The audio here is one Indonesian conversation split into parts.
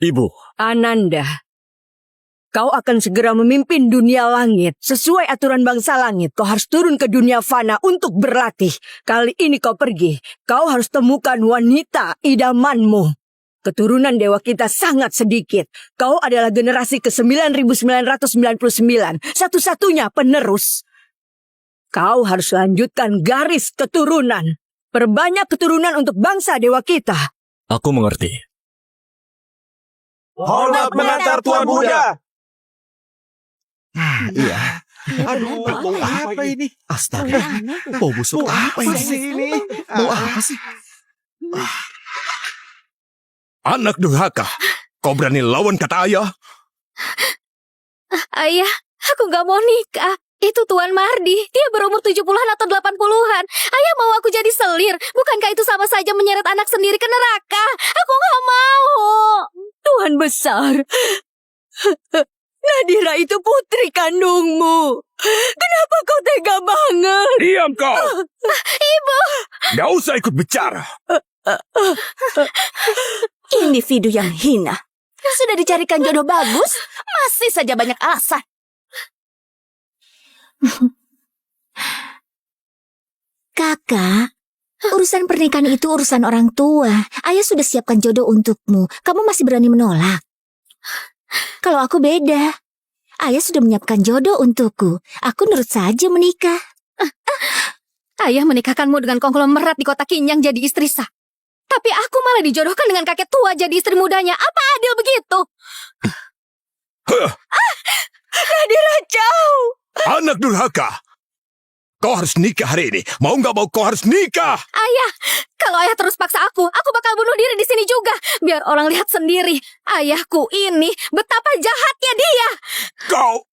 Ibu. Ananda, kau akan segera memimpin dunia langit. Sesuai aturan bangsa langit, kau harus turun ke dunia fana untuk berlatih. Kali ini kau pergi, kau harus temukan wanita idamanmu. Keturunan dewa kita sangat sedikit. Kau adalah generasi ke-9999, satu-satunya penerus. Kau harus lanjutkan garis keturunan. Perbanyak keturunan untuk bangsa dewa kita. Aku mengerti. Hormat mengantar Tuan Muda. Iya. Aduh, bau apa ini? Astaga. Bau busuk apa ini? Bau apa sih? Anak durhaka, kau berani lawan kata ayah? Ayah, aku gak mau nikah. Itu Tuan Mardi, dia berumur 70-an atau 80-an. Ayah mau aku jadi selir. Bukankah itu sama saja menyeret anak sendiri ke neraka? Aku gak mau. Tuhan besar, Nadira itu putri kandungmu. Kenapa kau tega banget? Diam kau! Ibu! Gak usah ikut bicara. Individu yang hina. Sudah dicarikan jodoh bagus, masih saja banyak alasan. Kakak, urusan pernikahan itu urusan orang tua. Ayah sudah siapkan jodoh untukmu. Kamu masih berani menolak? Kalau aku beda. Ayah sudah menyiapkan jodoh untukku. Aku nurut saja menikah. Ayah menikahkanmu dengan konglomerat di kota Kinyang jadi istri sah. Tapi aku malah dijodohkan dengan kakek tua jadi istri mudanya. Apa adil begitu? Nadira jauh. Anak durhaka, kau harus nikah hari ini. Mau gak mau kau harus nikah. Ayah, kalau ayah terus paksa aku bakal bunuh diri di sini juga. Biar orang lihat sendiri. Ayahku ini betapa jahatnya dia. Kau...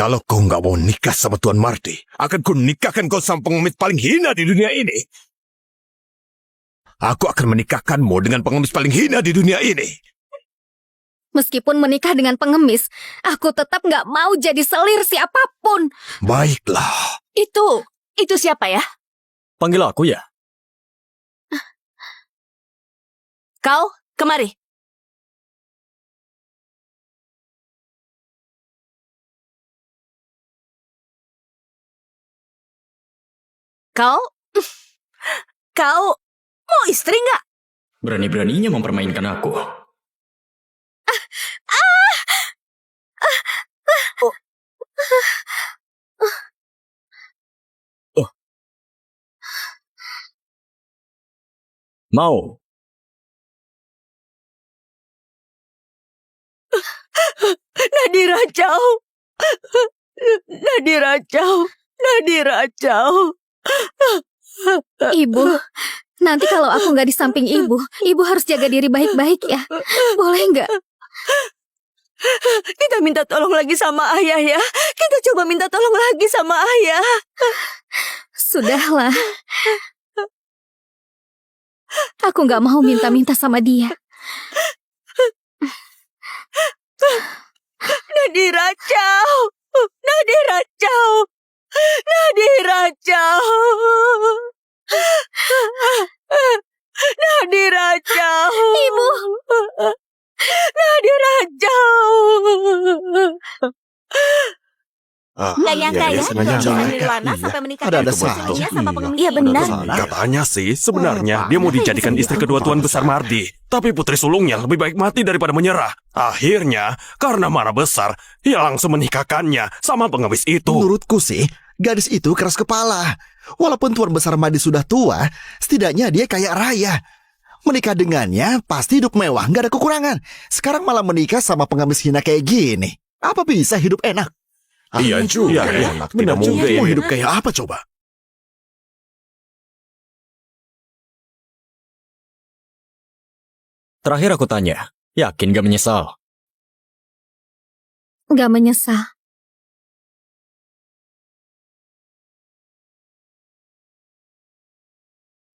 Kalau kau nggak mau nikah sama Tuan Mardi, akan ku nikahkan kau sama pengemis paling hina di dunia ini. Aku akan menikahkanmu dengan pengemis paling hina di dunia ini. Meskipun menikah dengan pengemis, aku tetap nggak mau jadi selir siapapun. Baiklah. Itu siapa ya? Panggil aku ya. Kau, kemari. Kau mau istri nggak? Berani-beraninya mempermainkan aku. Mau. Nadira jauh. Nadira jauh. Nadira jauh. Ibu, nanti kalau aku nggak di samping ibu harus jaga diri baik-baik ya. Boleh nggak? Kita minta tolong lagi sama ayah ya. Kita coba minta tolong lagi sama ayah. Sudahlah. Aku nggak mau minta-minta sama dia. Nadira jauh. Nadira jauh. Nadira jauh. Nadira jauh. Ibu. Nadira jauh. Nggak nyangka ya, sengaja. Nisa Nirwana sampai menikah Ada istrinya saja. sama pengemis. Iya benar. Katanya sih, sebenarnya dia mau dijadikan istri kedua Tuan Besar Mardi. Tapi putri sulungnya lebih baik mati daripada menyerah. Akhirnya, karena marah besar, ia langsung menikahkannya sama pengemis itu. Menurutku sih, gadis itu keras kepala. Walaupun Tuan Besar Mardi sudah tua, setidaknya dia kaya raya. Menikah dengannya pasti hidup mewah, nggak ada kekurangan. Sekarang malah menikah sama pengemis hina kayak gini. Apa bisa hidup enak? Iya juga ya. Enak, Benar tidak juga mungkin. ya. Mau hidup kayak apa coba? Terakhir aku tanya, yakin gak menyesal? Nggak menyesal.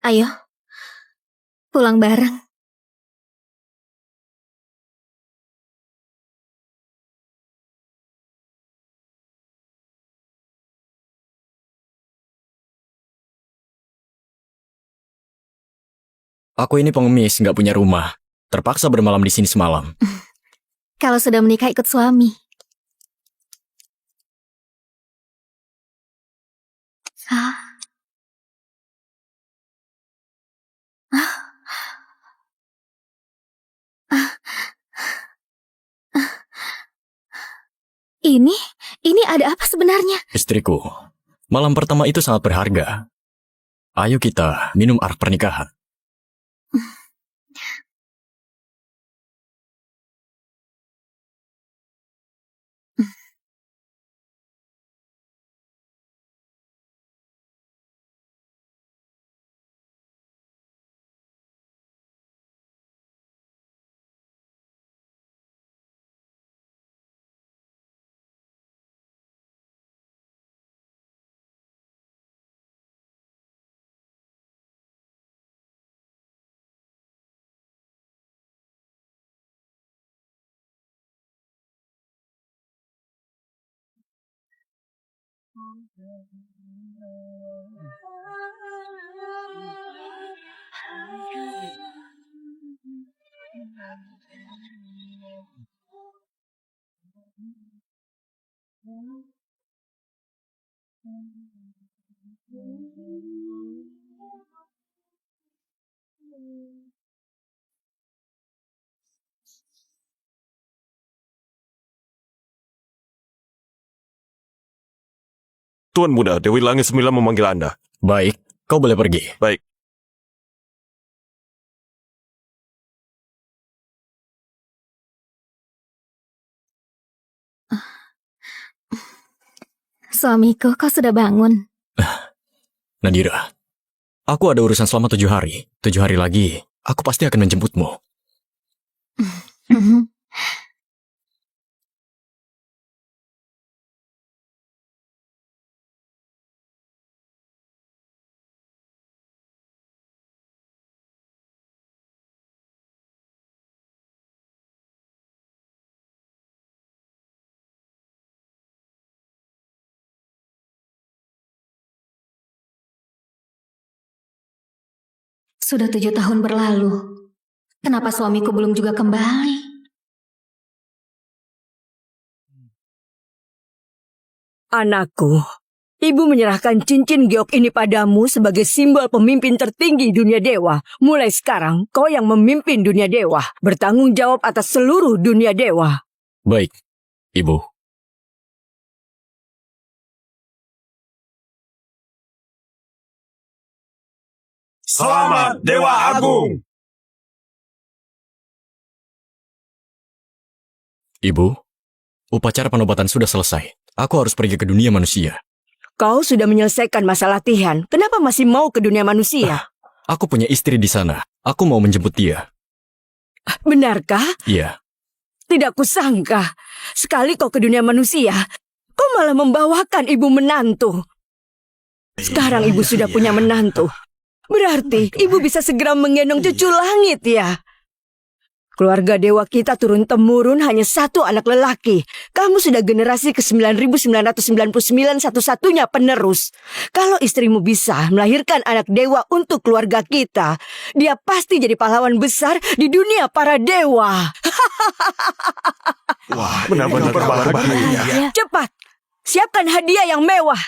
Ayo, pulang bareng. Aku ini pengemis, nggak punya rumah. Terpaksa bermalam di sini semalam. Kalau sudah menikah ikut suami. Ah. Ah. Ah. Ah. Ini ada apa sebenarnya? Istriku, malam pertama itu sangat berharga. Ayo kita minum arak pernikahan. Tuan Muda, Dewi Langit 9 memanggil Anda. Baik, kau boleh pergi. Baik. Suamiku, kau sudah bangun. Nadira, aku ada urusan selama 7 hari. 7 hari lagi, aku pasti akan menjemputmu. Sudah 7 tahun berlalu. Kenapa suamiku belum juga kembali? Anakku, ibu menyerahkan cincin giok ini padamu sebagai simbol pemimpin tertinggi dunia dewa. Mulai sekarang, kau yang memimpin dunia dewa. Bertanggung jawab atas seluruh dunia dewa. Baik, Ibu. Selamat Dewa Agung. Ibu, upacara penobatan sudah selesai. Aku harus pergi ke dunia manusia. Kau sudah menyelesaikan masa latihan. Kenapa masih mau ke dunia manusia? Aku punya istri di sana. Aku mau menjemput dia. Benarkah? Iya. Tidak kusangka. Sekali kau ke dunia manusia, kau malah membawakan ibu menantu. Sekarang ibu sudah punya menantu. Berarti ibu bisa segera menggendong cucu langit ya? Keluarga dewa kita turun-temurun hanya satu anak lelaki. Kamu sudah generasi ke-9999 satu-satunya penerus. Kalau istrimu bisa melahirkan anak dewa untuk keluarga kita, dia pasti jadi pahlawan besar di dunia para dewa. Wah, Benar-benar berbahagia. Cepat, siapkan hadiah yang mewah.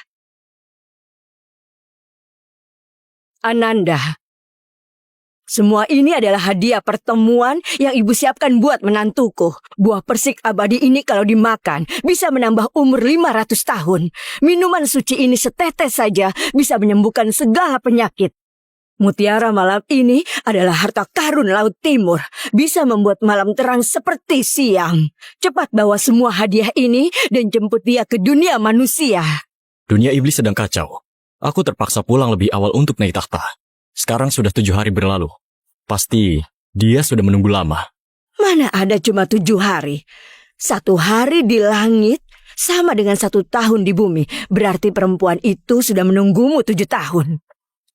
Ananda, semua ini adalah hadiah pertemuan yang ibu siapkan buat menantuku. Buah persik abadi ini kalau dimakan bisa menambah umur 500 tahun. Minuman suci ini setetes saja bisa menyembuhkan segala penyakit. Mutiara malam ini adalah harta karun Laut Timur. Bisa membuat malam terang seperti siang. Cepat bawa semua hadiah ini dan jemput dia ke dunia manusia. Dunia iblis sedang kacau. Aku terpaksa pulang lebih awal untuk naik takhta. Sekarang sudah 7 hari berlalu. Pasti dia sudah menunggu lama. Mana ada cuma 7 hari. 1 hari di langit sama dengan 1 tahun di bumi. Berarti perempuan itu sudah menunggumu 7 tahun.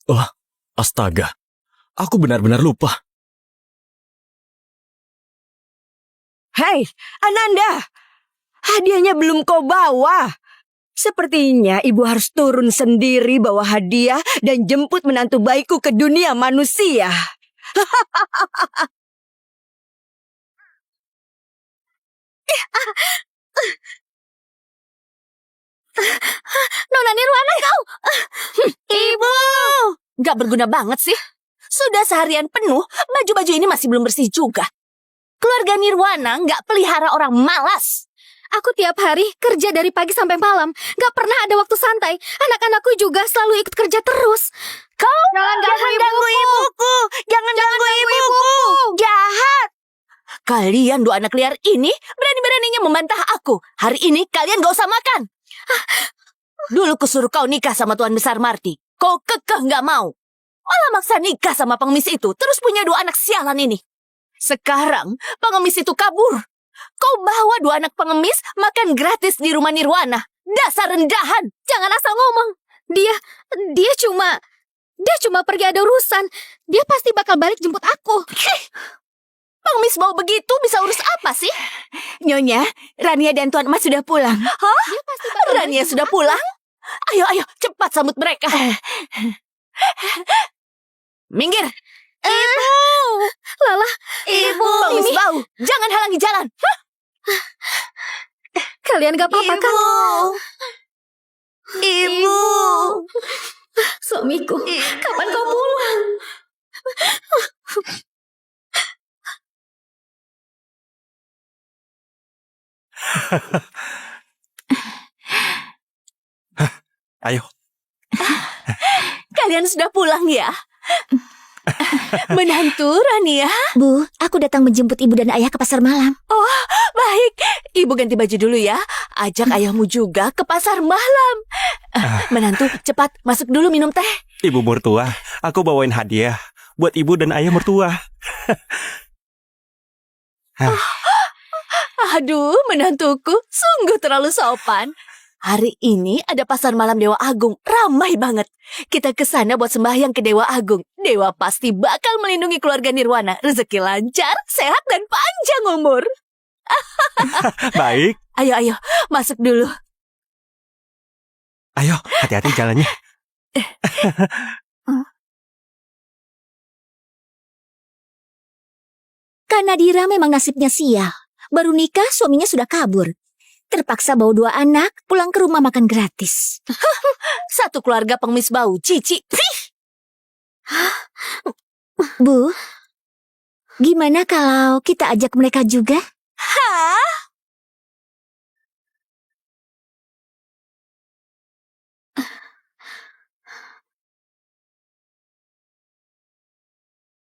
Wah, astaga. Aku benar-benar lupa. Hei, Ananda! Hadiahnya belum kau bawa. Sepertinya ibu harus turun sendiri bawa hadiah dan jemput menantu baikku ke dunia manusia. Nona Nirwana kau! Ibu! Gak berguna banget sih. Sudah seharian penuh, baju-baju ini masih belum bersih juga. Keluarga Nirwana gak pelihara orang malas. Aku tiap hari kerja dari pagi sampai malam. Gak pernah ada waktu santai. Anak-anakku juga selalu ikut kerja terus. Kau jangan ganggu ibuku. Jangan ganggu ibuku. Jahat. Kalian dua anak liar ini berani-beraninya membantah aku. Hari ini kalian gak usah makan. Dulu kusuruh kau nikah sama Tuan Besar Mardi. Kau kekeh gak mau. Malah maksa nikah sama pengemis itu. Terus punya dua anak sialan ini. Sekarang pengemis itu kabur. Kau bawa dua anak pengemis makan gratis di rumah Nirwana. Dasar rendahan. Jangan asal ngomong. Dia cuma pergi ada urusan. Dia pasti bakal balik jemput aku. Pengemis bau begitu bisa urus apa sih? Nyonya, Rania dan Tuan Mas sudah pulang. Hah? Dia pasti bakal Rania sudah pulang? Ayo, cepat sambut mereka. Minggir. Ibu. Lala. Ibu. Pengemis bau. Jangan halangi jalan. Hah? Kalian gak apa-apa kan? Ibu. Suamiku, kapan kau pulang? Ayo. Kalian sudah pulang ya? Menantu Rania. Bu, aku datang menjemput ibu dan ayah ke pasar malam. Baik, ibu ganti baju dulu ya. Ajak ayahmu juga ke pasar malam. Menantu, cepat masuk dulu minum teh. Ibu mertua, aku bawain hadiah buat ibu dan ayah mertua. Aduh, menantuku sungguh terlalu sopan. Hari ini ada pasar malam Dewa Agung, ramai banget. Kita ke sana buat sembahyang ke Dewa Agung. Dewa pasti bakal melindungi keluarga Nirwana. Rezeki lancar, sehat dan panjang umur. Baik. Ayo, masuk dulu. Ayo, hati-hati jalannya. Kak Nadira memang nasibnya sial. Baru nikah, suaminya sudah kabur. Terpaksa bawa dua anak, pulang ke rumah makan gratis. Satu keluarga pengemis bau, cici. Bu, gimana kalau kita ajak mereka juga? Hah?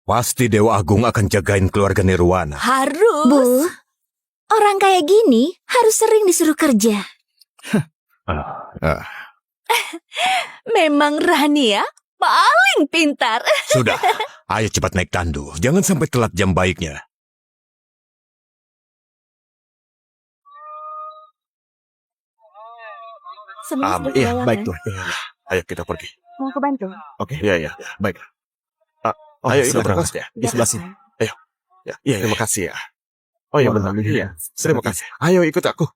Pasti Dewa Agung akan jagain keluarga Nirwana. Harus. Bu, orang kayak gini harus sering disuruh kerja. Memang Rania paling pintar. Sudah, ayo cepat naik tandu. Jangan sampai telat jam baiknya. Iya, baik tuh. Ayo kita pergi. Mau ke bantu? Oke, iya, baik. Ayo ikut terus ya. Di sebelah sini. Ayo. Ya, terima kasih ya. Oh iya benar. Iya. Terima kasih. Ayo ikut aku.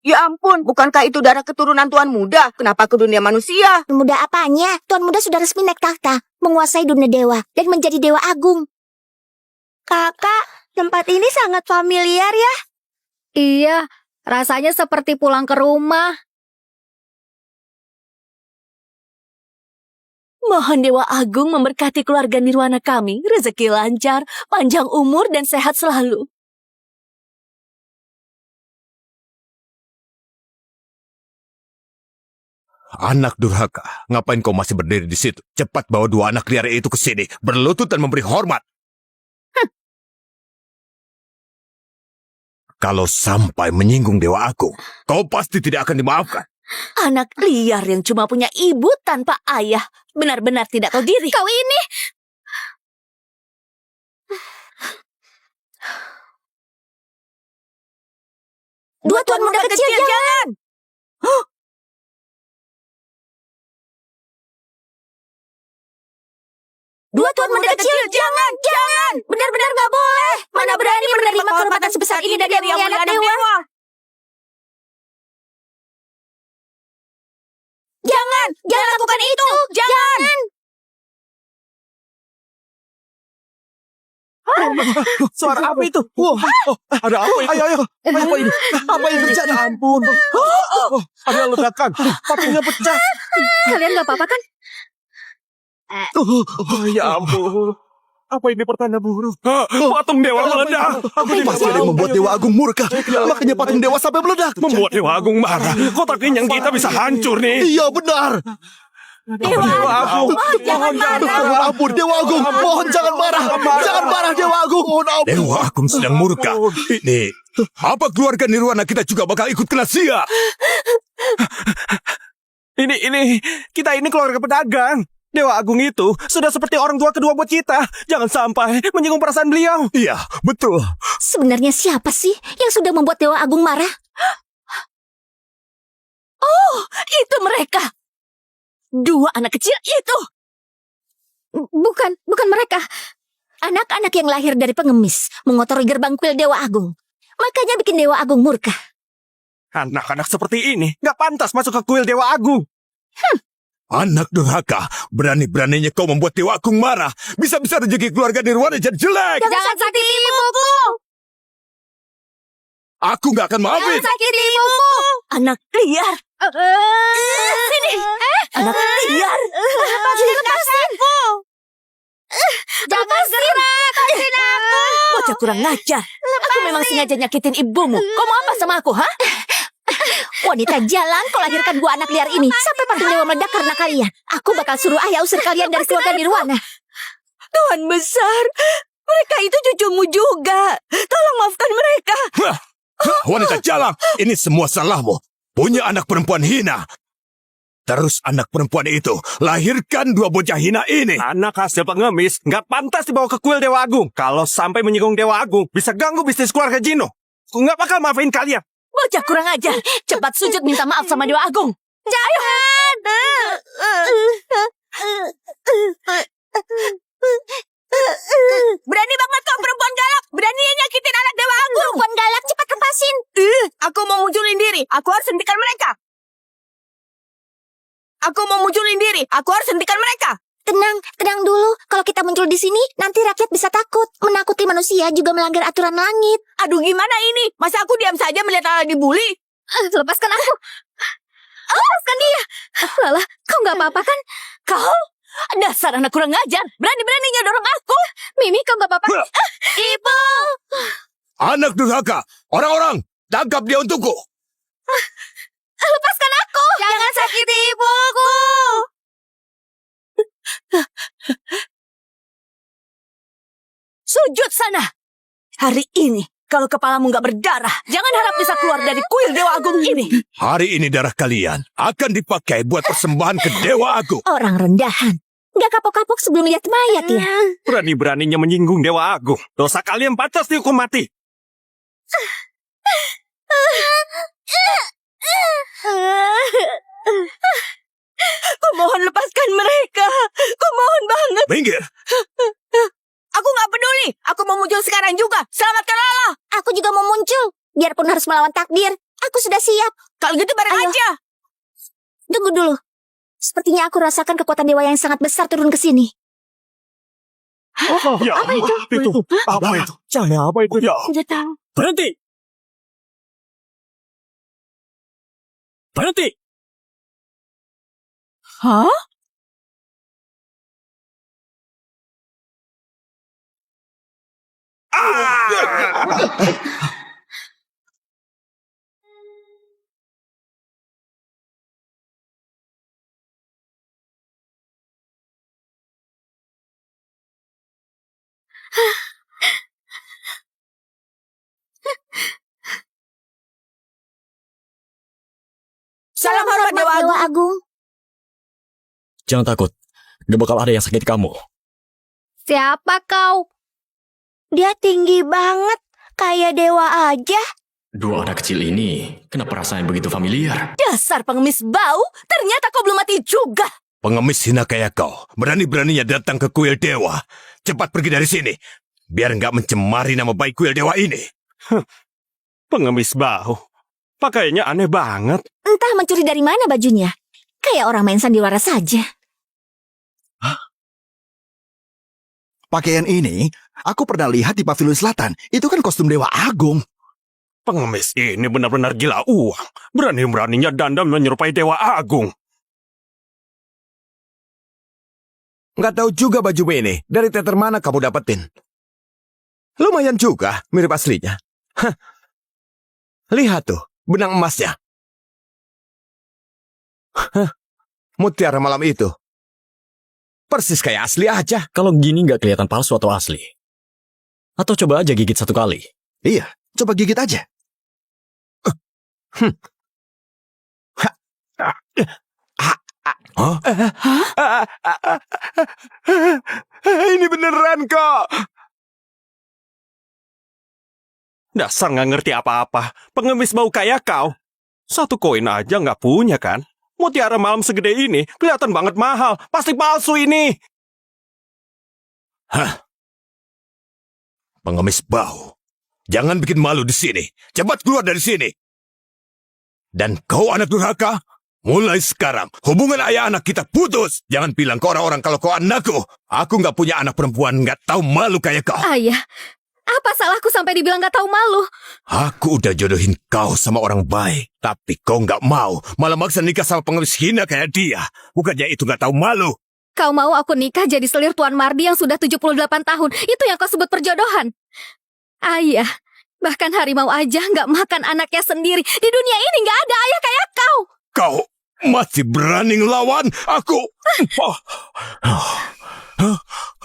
Ya ampun, bukankah itu darah keturunan Tuan Muda? Kenapa ke dunia manusia? Tuan Muda apanya? Tuan Muda sudah resmi naik tahta, menguasai dunia dewa, dan menjadi dewa agung. Kakak, tempat ini sangat familiar ya? Iya, rasanya seperti pulang ke rumah. Mohon Dewa Agung memberkati keluarga Nirwana kami, rezeki lancar, panjang umur dan sehat selalu. Anak durhaka, ngapain kau masih berdiri di situ? Cepat bawa dua anak liar itu ke sini, berlutut dan memberi hormat. Kalau sampai menyinggung Dewa Agung, kau pasti tidak akan dimaafkan. Anak liar yang cuma punya ibu tanpa ayah, benar-benar tidak tahu diri. Kau ini... Dua tuan muda kecil, jangan! Dua tuan muda kecil, jangan! Benar-benar nggak boleh! Mana berani menerima kehormatan sebesar ini dari yang mulia anak dewa? Jangan lakukan itu. Jangan. Suara apa itu? Wah, ada apa itu? Ayo. Apa ini? Apa yang terjadi? Ya ampun. Ada ledakan. Patingnya pecah. Kalian gak apa-apa kan? Ya ampun. Apa ini pertanda buruk? Patung dewa meledak. Pasti ada yang membuat Dewa Agung murka. Makanya patung dewa sampai meledak. Membuat Dewa Agung marah. Kotak yang kita bisa hancur nih. Iya benar. Dewa Agung. Jangan marah. Ya ampun Dewa Agung. Mohon jangan marah. Jangan marah Dewa Agung. Mohon ampun. Dewa Agung sedang murka. Ini, apa keluarga Nirwana kita juga bakal ikut kena sial? Kita ini keluarga pedagang. Dewa Agung itu sudah seperti orang tua kedua buat kita. Jangan sampai menyinggung perasaan beliau. Iya, betul. Sebenarnya siapa sih yang sudah membuat Dewa Agung marah? Oh, itu mereka. Dua anak kecil itu. Bukan mereka. Anak-anak yang lahir dari pengemis mengotori gerbang kuil Dewa Agung. Makanya bikin Dewa Agung murka. Anak-anak seperti ini gak pantas masuk ke kuil Dewa Agung. Anak durhaka, berani-beraninya kau membuat Dewa Agung marah. Bisa-bisa rezeki keluarga Nirwana jadi jelek. Jangan sakiti ibuku. Aku gak akan maafin. Sakiti ibuku. Anak liar. Sini. Anak liar. Lepaskan aku. Jangan gerak. Lepasin aku. Bocah kurang ngajar. Aku memang sengaja nyakitin ibumu. Kau mau apa sama aku, ha? Wanita jalan kau lahirkan dua anak liar ini. Sampai patung dewa meledak karena kalian. Aku bakal suruh ayah usir kalian dari keluarga Nirwana. Tuhan besar, mereka itu cucumu juga. Tolong maafkan mereka. Wanita jalang, ini semua salahmu. Punya anak perempuan hina. Terus anak perempuan itu lahirkan dua bocah hina ini. Anak hasil pengemis gak pantas dibawa ke kuil Dewa Agung. Kalau sampai menyinggung Dewa Agung, bisa ganggu bisnis keluarga Jino. Aku gak bakal maafin kalian. Bocah kurang ajar. Cepat sujud minta maaf sama Dewa Agung. Jangan. Berani banget kau perempuan galak. Beraninya nyakitin anak Dewa Agung. Perempuan galak, cepat lepasin. Aku mau munculin diri. Aku harus hentikan mereka. Aku mau munculin diri. Aku harus hentikan mereka. Tenang dulu. Kalau kita muncul di sini, nanti rakyat bisa takut. Menakuti manusia juga melanggar aturan langit. Aduh, gimana ini? Masa aku diam saja melihat Lala dibully? Lepaskan aku. Lepaskan dia. Lala, kau nggak apa-apa kan? Kau? Dasar anak kurang ngajar. Berani-beraninya dorong aku. Mimi, kau nggak apa-apa? Ibu. Anak durhaka, orang-orang, tangkap dia untukku. Lepaskan aku. Jangan sakiti ibuku. Sujud sana. Hari ini, kalau kepalamu gak berdarah, jangan harap bisa keluar dari kuil Dewa Agung ini. Hari ini darah kalian akan dipakai buat persembahan ke Dewa Agung. Orang rendahan. Nggak kapok-kapok sebelum lihat mayat ya. Berani-beraninya menyinggung Dewa Agung. Dosa kalian pantas dihukum mati. Kumohon lepaskan mereka. Kumohon banget. Minggir. Aku gak peduli. Aku mau muncul sekarang juga. Selamatkan Lala. Aku juga mau muncul. Biarpun harus melawan takdir. Aku sudah siap. Kalau gitu bareng Ayo. aja. Tunggu dulu. Sepertinya aku rasakan kekuatan dewa yang sangat besar turun ke sini. Ya, apa itu? Apa itu? Cahaya apa itu? Ya. Tidak tahu. Berhenti! Berhenti! Hah? Salam hormat Dewa Agung. Agung. Jangan takut. Gak bakal ada yang sakit kamu. Siapa kau? Dia tinggi banget, kayak dewa aja. Dua anak kecil ini, kenapa rasanya begitu familiar? Dasar pengemis bau. Ternyata kau belum mati juga. Pengemis hina kayak kau, berani-beraninya datang ke kuil Dewa. Cepat pergi dari sini, biar nggak mencemari nama baik kuil Dewa ini. Pengemis bau. Pakaiannya aneh banget. Entah mencuri dari mana bajunya. Kayak orang main sandiwara saja. Pakaian ini aku pernah lihat di Pavilion Selatan. Itu kan kostum Dewa Agung. Pengemis ini benar-benar gila uang. Berani-beraninya dandan menyerupai Dewa Agung. Nggak tahu juga baju ini. Dari teater mana kamu dapetin? Lumayan juga, mirip aslinya. Hah. Lihat tuh, benang emasnya. Hah. Mutiara malam itu. Persis kayak asli aja. Kalau gini nggak kelihatan palsu atau asli. Atau coba aja gigit 1 kali. Iya, coba gigit aja. Ini beneran kok. Dasar nggak ngerti apa-apa. Pengemis bau kayak kau. 1 koin aja nggak punya kan? Mutiara malam segede ini kelihatan banget mahal. Pasti palsu ini. Hah? Pengemis bau. Jangan bikin malu di sini. Cepat keluar dari sini. Dan kau anak durhaka, mulai sekarang hubungan ayah anak kita putus. Jangan bilang ke orang-orang kalau kau anakku. Aku nggak punya anak perempuan nggak tahu malu kayak kau. Ayah, apa salahku sampai dibilang gak tahu malu? Aku udah jodohin kau sama orang baik. Tapi kau nggak mau. Malah maksa nikah sama pengemis hina kayak dia. Bukannya itu nggak tahu malu. Kau mau aku nikah jadi selir Tuan Mardi yang sudah 78 tahun. Itu yang kau sebut perjodohan. Ayah, bahkan harimau aja gak makan anaknya sendiri. Di dunia ini gak ada ayah kayak kau. Kau masih berani ngelawan aku.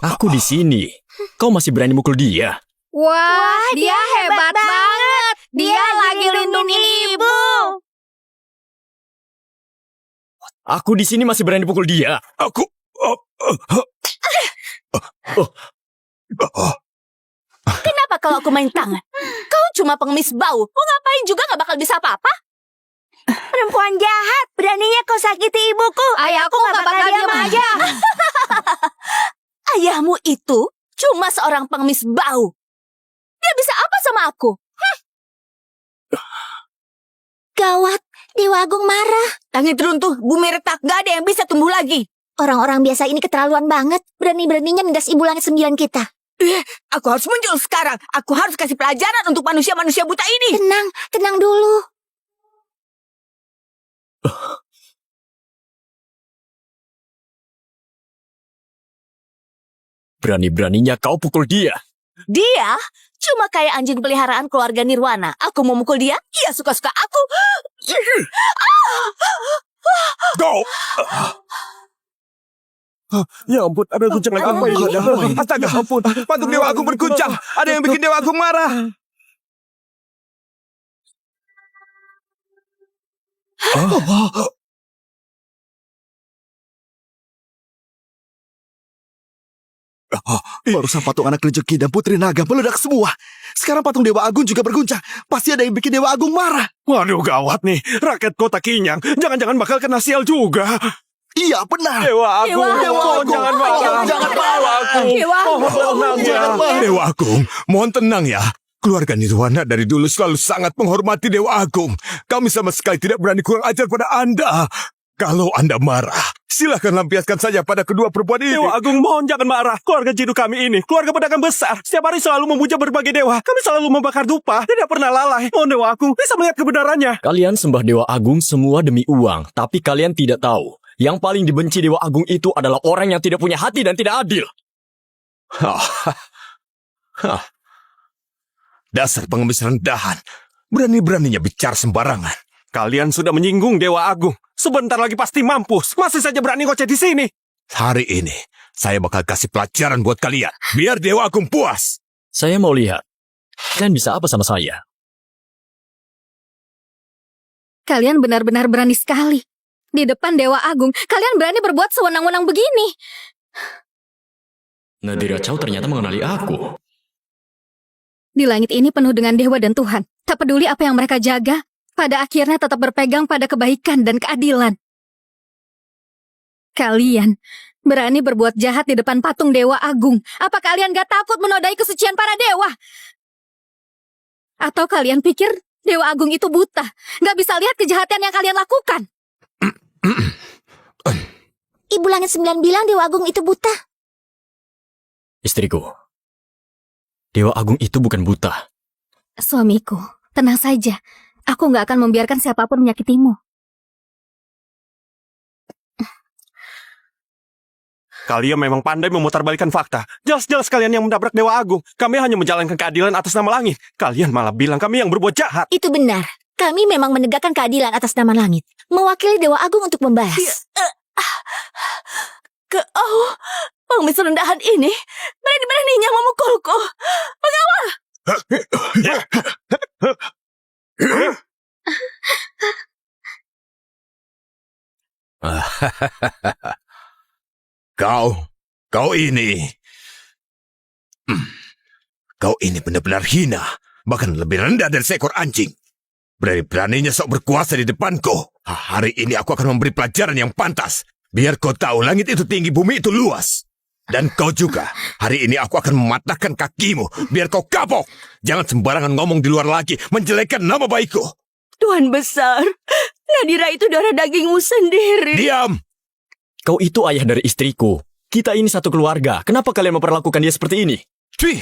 Aku di sini. Kau masih berani mukul dia? Wah, dia hebat banget. Dia lagi lindungi ibu. Aku di sini masih berani pukul dia. Aku... Kenapa kalau aku main tangan? Kau cuma pengemis bau. Mau ngapain juga gak bakal bisa apa-apa. Perempuan jahat, beraninya kau sakiti ibuku. Ayahku gak bakal diam aja. Ayahmu itu cuma seorang pengemis bau. Dia bisa apa sama aku? Gawat, Dewa Agung marah. Langit runtuh, bumi retak, gak ada yang bisa tumbuh lagi. Orang-orang biasa ini keterlaluan banget. Berani-beraninya nindas ibu langit 9 kita. Aku harus muncul sekarang. Aku harus kasih pelajaran untuk manusia-manusia buta ini. Tenang dulu. Berani-beraninya kau pukul dia. Dia cuma kayak anjing peliharaan keluarga Nirwana. Aku mau mukul dia, ia suka-suka aku. Kau... Ya ampun, ada guncang lagi. Apa ini? Astaga, ampun. Patung Dewa Agung berguncang. Ada yang bikin Dewa Agung marah. Barusan patung anak rezeki dan putri naga meledak semua. Sekarang patung Dewa Agung juga berguncang. Pasti ada yang bikin Dewa Agung marah. Waduh, gawat nih. Rakyat kota Kinyang. Jangan-jangan bakal kena sial juga. Iya, benar. Dewa Agung. Dewa Agung. Jangan marah. Jangan marah. Mohon tenang ya. Dewa Agung, mohon tenang ya. Keluarga Nirwana dari dulu selalu sangat menghormati Dewa Agung. Kami sama sekali tidak berani kurang ajar pada Anda. Kalau Anda marah, silahkan lampiaskan saja pada kedua perempuan ini. Dewa Agung, mohon jangan marah. Keluarga Jindu kami ini, keluarga pedagang besar. Setiap hari selalu memuja berbagai dewa. Kami selalu membakar dupa. Tidak pernah lalai. Mohon Dewa Agung, bisa melihat kebenarannya. Kalian sembah Dewa Agung semua demi uang. Tapi kalian tidak tahu. Yang paling dibenci Dewa Agung itu adalah orang yang tidak punya hati dan tidak adil. Dasar pengemis rendahan. Berani-beraninya bicara sembarangan. Kalian sudah menyinggung Dewa Agung. Sebentar lagi pasti mampus. Masih saja berani ngoceh di sini. Hari ini, saya bakal kasih pelajaran buat kalian. Biar Dewa Agung puas. Saya mau lihat. Kalian bisa apa sama saya? Kalian benar-benar berani sekali. Di depan Dewa Agung, kalian berani berbuat sewenang-wenang begini. Nadira Chow ternyata mengenali aku. Di langit ini penuh dengan dewa dan Tuhan. Tak peduli apa yang mereka jaga, pada akhirnya tetap berpegang pada kebaikan dan keadilan. Kalian berani berbuat jahat di depan patung Dewa Agung. Apa kalian gak takut menodai kesucian para dewa? Atau kalian pikir Dewa Agung itu buta, gak bisa lihat kejahatan yang kalian lakukan? Ibu Langit 9 bilang Dewa Agung itu buta. Istriku, Dewa Agung itu bukan buta. Suamiku, tenang saja. Aku nggak akan membiarkan siapapun menyakitimu. Kalian memang pandai memutarbalikkan fakta. Jelas-jelas kalian yang menabrak Dewa Agung. Kami hanya menjalankan keadilan atas nama langit. Kalian malah bilang kami yang berbuat jahat. Itu benar. Kami memang menegakkan keadilan atas nama langit. Mewakili Dewa Agung untuk membalas. Kau, pengemis rendahan ini, berani-beraninya memukulku. Pengawal! Kau ini... Kau ini benar-benar hina. Bahkan lebih rendah dari seekor anjing. Berani-beraninya sok berkuasa di depanku. Hari ini aku akan memberi pelajaran yang pantas. Biar kau tahu langit itu tinggi, bumi itu luas. Dan kau juga. Hari ini aku akan mematahkan kakimu. Biar kau kapok. Jangan sembarangan ngomong di luar lagi. Menjelekkan nama baikku. Tuan besar, Nadira itu darah dagingmu sendiri. Diam! Kau itu ayah dari istriku. Kita ini satu keluarga. Kenapa kalian memperlakukan dia seperti ini? Cih!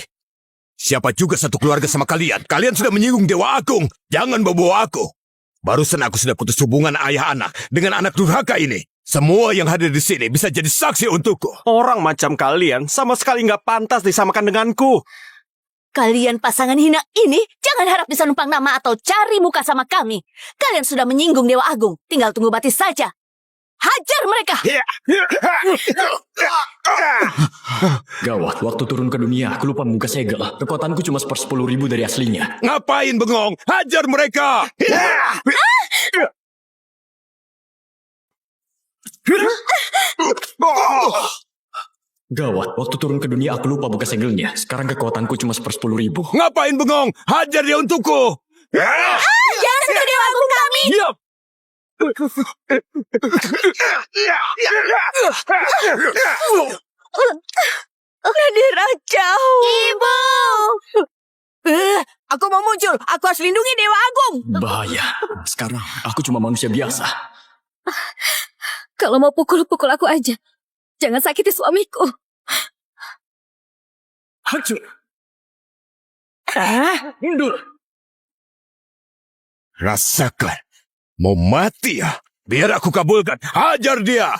Siapa juga satu keluarga sama kalian? Kalian sudah menyinggung Dewa Agung. Jangan bawa aku. Barusan aku sudah putus hubungan ayah anak dengan anak durhaka ini. Semua yang hadir di sini bisa jadi saksi untukku. Orang macam kalian sama sekali nggak pantas disamakan denganku. Kalian pasangan hina ini jangan harap bisa numpang nama atau cari muka sama kami. Kalian sudah menyinggung Dewa Agung. Tinggal tunggu batis saja. Hajar mereka! Gawat, waktu turun ke dunia, aku lupa membuka segel. Kekuatanku cuma 10.000 dari aslinya. Ngapain bengong? Hajar mereka! Gawat, waktu turun ke dunia, aku lupa buka segelnya. Sekarang kekuatanku cuma 10.000. Ngapain bengong? Hajar dia untukku! Jangan sentuh Dewa Agung kami! Diam! Nadira jauh. Ibu! Aku mau muncul. Aku harus lindungi Dewa Agung. Bahaya. Sekarang, aku cuma manusia biasa. Kalau mau pukul-pukul aku aja. Jangan sakiti suamiku. Hancur. Mundur. Rasakan. Mau mati ya? Biar aku kabulkan. Hajar dia!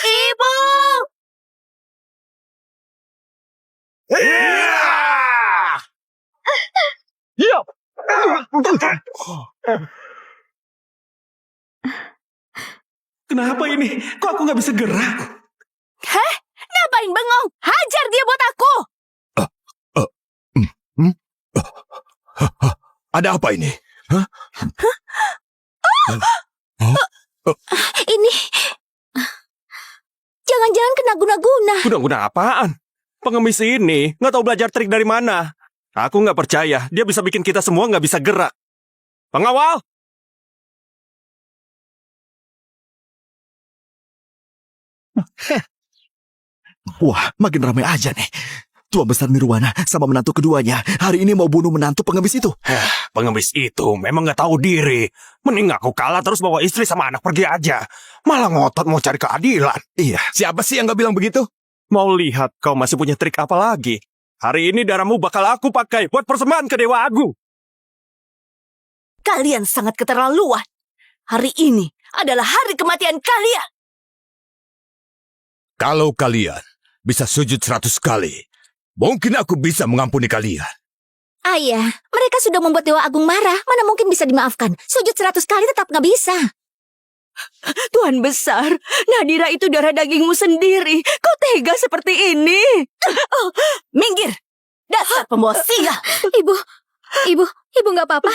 Ibu! Kenapa ini? Kok aku nggak bisa gerak? Heh? Ngapain bengong? Hajar dia buat aku! Ada apa ini? Hah? Ini... Jangan-jangan kena guna-guna. Guna-guna apaan? Pengemis ini nggak tahu belajar trik dari mana. Aku nggak percaya dia bisa bikin kita semua nggak bisa gerak. Pengawal! Wah, makin ramai aja nih. Tuan Besar Nirwana sama menantu keduanya hari ini mau bunuh menantu pengemis itu. Pengemis itu memang nggak tahu diri. Mending aku kalah terus bawa istri sama anak pergi aja. Malah ngotot mau cari keadilan. Iya, Siapa sih yang gak bilang begitu? Mau lihat kau masih punya trik apa lagi? Hari ini darahmu bakal aku pakai buat persembahan ke Dewa Agung. Kalian sangat keterlaluan. Hari ini adalah hari kematian kalian. Kalau kalian bisa sujud 100 kali, mungkin aku bisa mengampuni kalian. Ayah, mereka sudah membuat Dewa Agung marah. Mana mungkin bisa dimaafkan? Sujud 100 kali tetap nggak bisa. Tuan besar, Nadira itu darah dagingmu sendiri. Kau tega seperti ini? Minggir! Dasar pembawa sial! Ibu nggak apa-apa.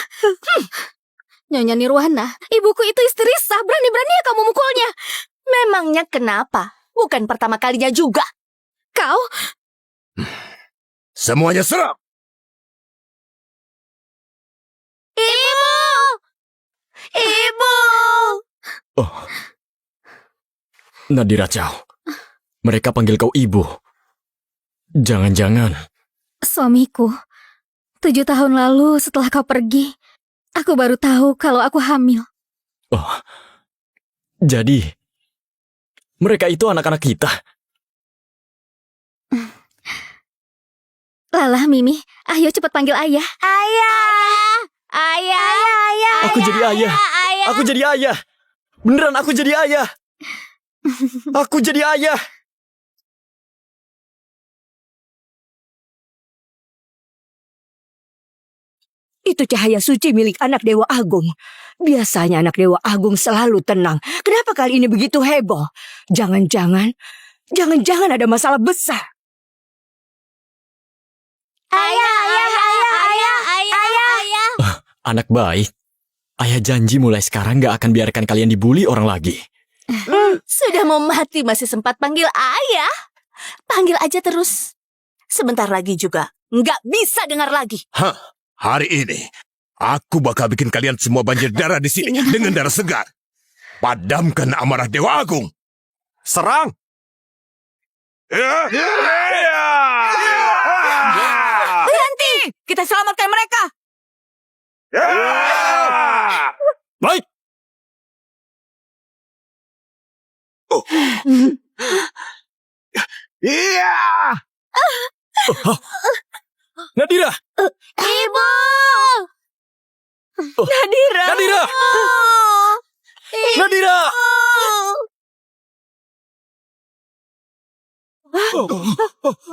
Nyonya Nirwana, ibuku itu istri sah. Berani-beraninya kamu mukulnya. Memangnya kenapa? Bukan pertama kalinya juga. Kau, Semuanya serap! Ibu! Ibu! Nadira Chow. Mereka panggil kau ibu. Jangan-jangan. suamiku. 7 tahun lalu setelah kau pergi, aku baru tahu kalau aku hamil. Oh, jadi mereka itu anak-anak kita. Lala, Mimi, ayo cepat panggil ayah. Ayah. Ayah. Aku jadi ayah. Aku jadi ayah. Beneran aku jadi ayah. Aku jadi ayah. Itu cahaya suci milik anak Dewa Agung. Biasanya anak Dewa Agung selalu tenang. Kenapa kali ini begitu heboh? Jangan-jangan ada masalah besar. Ayah. Anak baik. Ayah janji mulai sekarang gak akan biarkan kalian dibully orang lagi. Sudah mau mati masih sempat panggil ayah. Panggil aja terus. Sebentar lagi juga nggak bisa dengar lagi. Hari ini, aku bakal bikin kalian semua banjir darah di sini dengan darah segar. Padamkan amarah Dewa Agung. Serang! Berhenti! Kita selamatkan mereka! Baik. Nadira! Ibu. Nadira! Nadira! Nadira!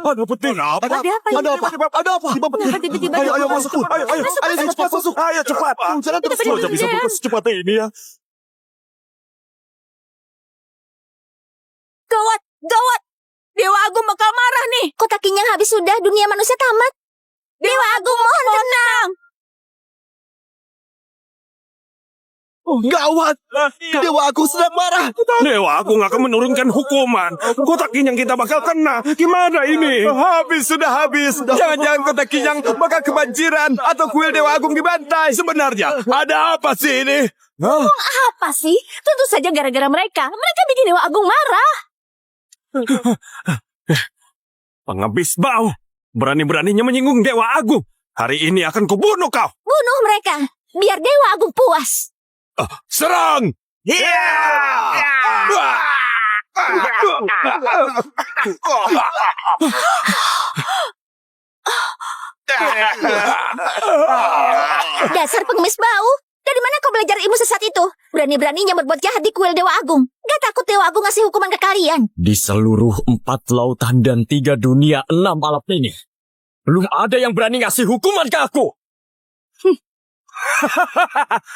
Ada putih. Ada apa? Tiba-tiba. Ayo masuk. Ayo cepat masuk. Ayo cepat. Jalan terus. Tidak bisa buka secepat ini ya. Gawat! Dewa Agung bakal marah nih. Kota Kinyang habis sudah, dunia manusia tamat. Dewa Agung mohon tenang. Gawat. Dewa Agung sedang marah. Dewa Agung akan menurunkan hukuman. Kota Kinyang kita bakal kena. Gimana ini? Sudah habis. Jangan-jangan Kota Kinyang bakal kebanjiran atau kuil Dewa Agung dibantai. Sebenarnya, ada apa sih ini? Apa sih? Tentu saja gara-gara mereka. Mereka bikin Dewa Agung marah. Penghabis bau. Berani-beraninya menyinggung Dewa Agung. Hari ini akan kubunuh kau. Bunuh mereka, biar Dewa Agung puas. Serang! Dasar pengemis bau. Dari mana kau belajar ilmu sesat itu? Berani-beraninya berbuat jahat di kuil Dewa Agung. Gak takut Dewa Agung ngasih hukuman ke kalian? Di seluruh 4 lautan dan 3 dunia 6 alam ini, belum ada yang berani ngasih hukuman ke aku.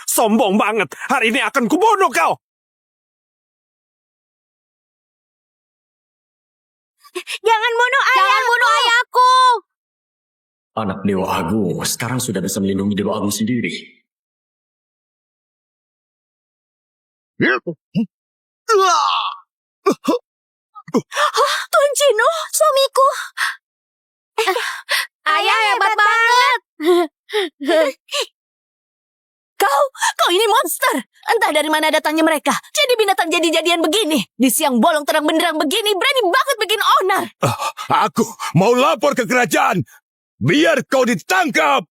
Sombong banget. Hari ini akan kubunuh kau. Jangan bunuh ayahku. Anak Dewa Agung sekarang sudah bisa melindungi Dewa Agung sendiri. Tuan Cino, suamiku. Ayah hebat banget. Kau ini monster. Entah dari mana datangnya mereka. Jadi binatang jadi-jadian begini. Di siang bolong terang benderang begini, berani banget bikin onar. Aku mau lapor ke kerajaan. Biar kau ditangkap.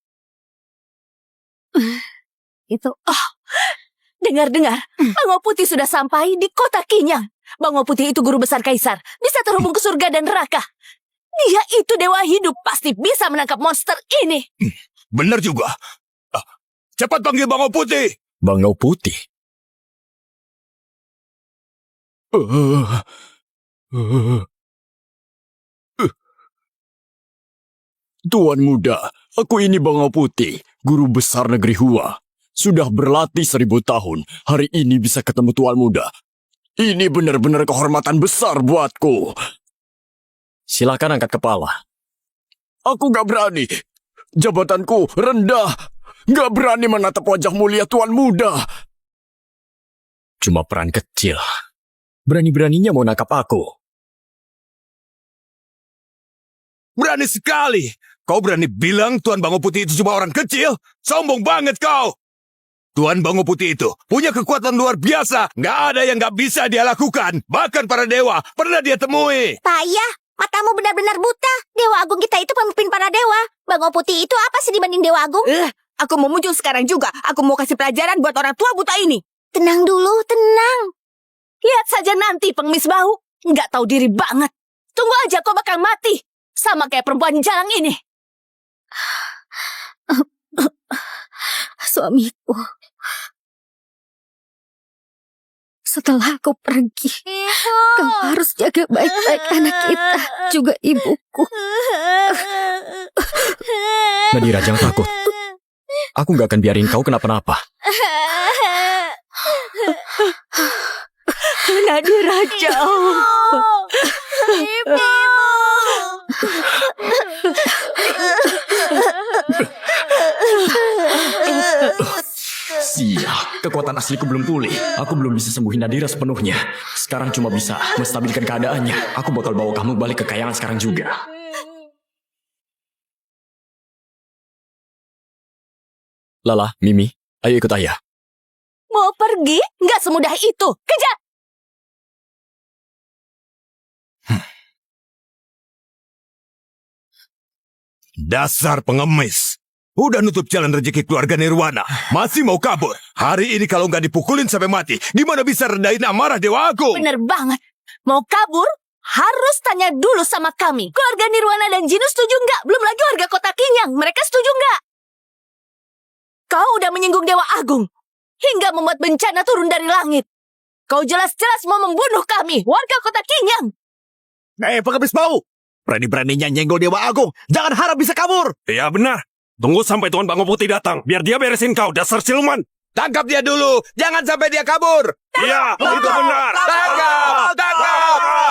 Dengar-dengar, Bango Putih sudah sampai di kota Kinyang. Bango Putih itu guru besar kaisar. Bisa terhubung ke surga dan neraka. Dia itu dewa hidup. Pasti bisa menangkap monster ini. Benar juga. Cepat panggil Bango Putih. Bango Putih? Tuan muda, aku ini Bango Putih, guru besar negeri Hua. Sudah berlatih 1000 tahun, hari ini bisa ketemu Tuan muda. Ini benar-benar kehormatan besar buatku. Silakan angkat kepala. Aku gak berani. Jabatanku rendah. Gak berani menatap wajah mulia Tuan muda. Cuma peran kecil. Berani-beraninya mau nangkap aku. Berani sekali. Kau berani bilang Tuan Bango Putih itu cuma orang kecil? Sombong banget kau. Tuan Bango Putih itu punya kekuatan luar biasa. Nggak ada yang nggak bisa dia lakukan. Bahkan para dewa pernah dia temui. Payah, Matamu benar-benar buta. Dewa Agung kita itu pemimpin para dewa. Bango Putih itu apa sih dibanding Dewa Agung? Aku mau muncul sekarang juga. Aku mau kasih pelajaran buat orang tua buta ini. Tenang dulu, tenang. Lihat saja nanti, pengemis bau. Nggak tahu diri banget. Tunggu aja kau bakal mati. Sama kayak perempuan jalang ini. Suamiku. Setelah aku pergi, kau harus jaga baik-baik anak kita, juga ibuku. Nadira, jangan takut. Aku nggak akan biarin kau kenapa-napa. Nadira jauh. Sial, kekuatan asliku belum pulih. Aku belum bisa sembuhin Nadira sepenuhnya. Sekarang cuma bisa menstabilkan keadaannya. Aku bakal bawa kamu balik ke kayangan sekarang juga. Lala, Mimi, ayo ikut ayah. Mau pergi? Nggak semudah itu. Kejar! Dasar pengemis. Udah nutup jalan rezeki keluarga Nirwana. Masih mau kabur. Hari ini kalau nggak dipukulin sampai mati, gimana bisa rendahin amarah Dewa Agung? Bener banget. Mau kabur? Harus tanya dulu sama kami. Keluarga Nirwana dan Jinu setuju nggak? Belum lagi warga kota Kinyang. Mereka setuju nggak? Kau udah menyinggung Dewa Agung. Hingga membuat bencana turun dari langit. Kau jelas-jelas mau membunuh kami, warga kota Kinyang. Pengemis bau. Berani-beraninya nyenggol Dewa Agung. Jangan harap bisa kabur. Ya benar. Tunggu sampai Tuan Bango Putih datang, biar dia beresin kau, dasar siluman. Tangkap dia dulu. Jangan sampai dia kabur. Iya, itu benar.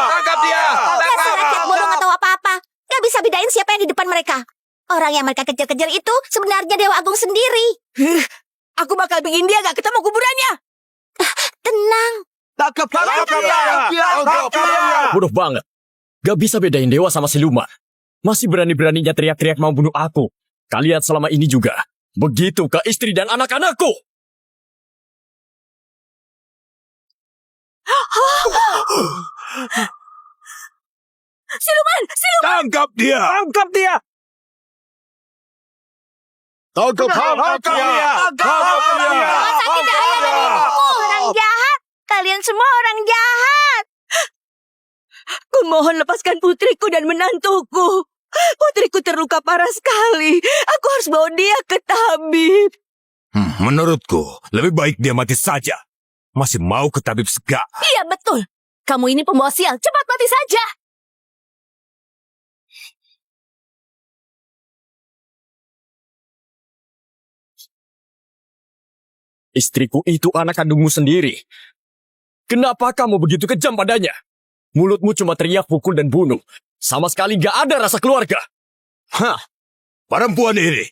Tangkap dia. Dasar rakyat bodoh nggak tahu apa-apa. Nggak bisa bedain siapa yang di depan mereka. Orang yang mereka kejar-kejar itu sebenarnya Dewa Agung sendiri. Aku bakal bikin dia gak ketemu kuburannya. Tenang. Tangkap dia. Bodoh banget. Gak bisa bedain dewa sama siluman. Masih berani-beraninya teriak-teriak mau bunuh aku. Kalian selama ini juga. Begitu ke istri dan anak-anakku. Siluman! Tangkap dia. Tangkap dia. Tangkap dia. Masa tidak ayah dan ibuku? Orang jahat. Kalian semua orang jahat. Kumohon lepaskan putriku dan menantuku. Putriku terluka parah sekali. Aku harus bawa dia ke tabib. Menurutku, lebih baik dia mati saja. Masih mau ke tabib segala. Iya betul. Kamu ini pembawa sial. Cepat mati saja. Istriku itu anak kandungmu sendiri. Kenapa kamu begitu kejam padanya? Mulutmu cuma teriak, pukul, dan bunuh. Sama sekali gak ada rasa keluarga. Hah, perempuan ini.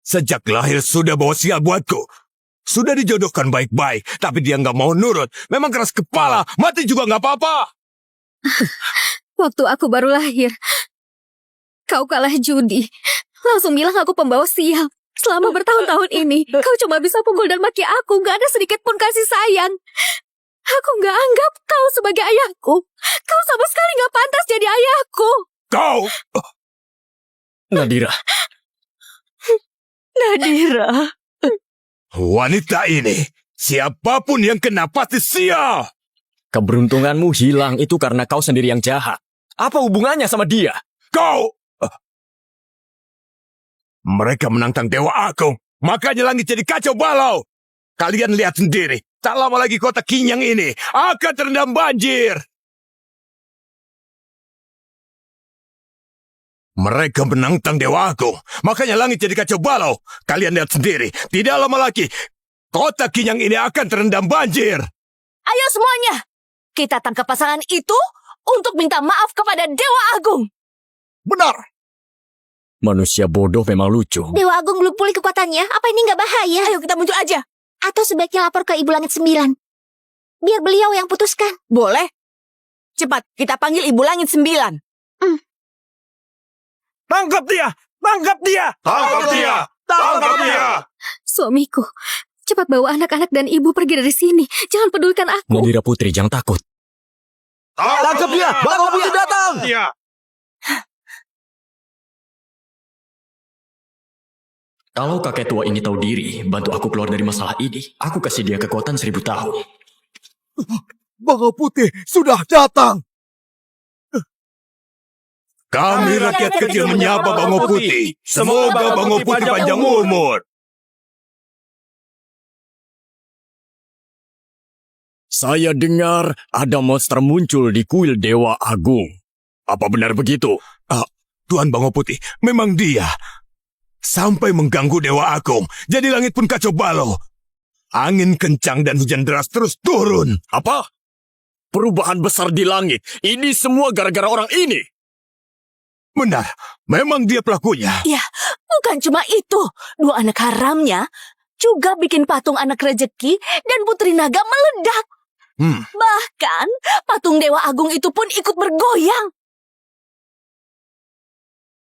Sejak lahir sudah bawa sial buatku. Sudah dijodohkan baik-baik, tapi dia nggak mau nurut. Memang keras kepala, mati juga nggak apa-apa. Waktu aku baru lahir, kau kalah judi. Langsung bilang aku pembawa sial. Selama bertahun-tahun ini, kau cuma bisa pukul dan maki aku. Gak ada sedikit pun kasih sayang. Aku gak anggap kau sebagai ayahku. Kau sama sekali gak pantas jadi ayahku. Kau! Nadira. Nadira. Wanita ini, siapapun yang kena pasti sial. Keberuntunganmu hilang itu karena kau sendiri yang jahat. Apa hubungannya sama dia? Kau! Mereka menantang Dewa Agung, makanya langit jadi kacau balau. Kalian lihat sendiri, tak lama lagi kota Kinyang ini akan terendam banjir. Mereka menantang Dewa Agung, makanya langit jadi kacau balau. Kalian lihat sendiri, tidak lama lagi kota Kinyang ini akan terendam banjir. Ayo semuanya. Kita tangkap pasangan itu untuk minta maaf kepada Dewa Agung. Benar. Manusia bodoh memang lucu. Dewa Agung belum pulih kekuatannya. Apa ini nggak bahaya? Ayo kita muncul aja. Atau sebaiknya lapor ke Ibu Langit 9. Biar beliau yang putuskan. Boleh? Cepat, kita panggil Ibu Langit 9. Tangkap dia! Tangkap dia! Tangkap dia! Tangkap dia! Suamiku, cepat bawa anak-anak dan ibu pergi dari sini. Jangan pedulikan aku. Nadira Putri, jangan takut. Tangkap dia! Bangau Putih datang! Iya. Kalau kakek tua ini tahu diri, bantu aku keluar dari masalah ini, aku kasih dia kekuatan 1000 tahun. Bangau Putih sudah datang! Kami rakyat kecil menyapa Bangau Putih. Semoga Bangau Putih panjang umur. Saya dengar ada monster muncul di kuil Dewa Agung. Apa benar begitu? Tuan Bangau Putih, memang dia. Sampai mengganggu Dewa Agung. Jadi langit pun kacau balau. Angin kencang dan hujan deras terus turun. Apa? Perubahan besar di langit. Ini semua gara-gara orang ini. Benar, memang dia pelakunya. Ya, bukan cuma itu. 2 anak haramnya juga bikin patung anak rejeki dan putri naga meledak. Bahkan patung Dewa Agung itu pun ikut bergoyang.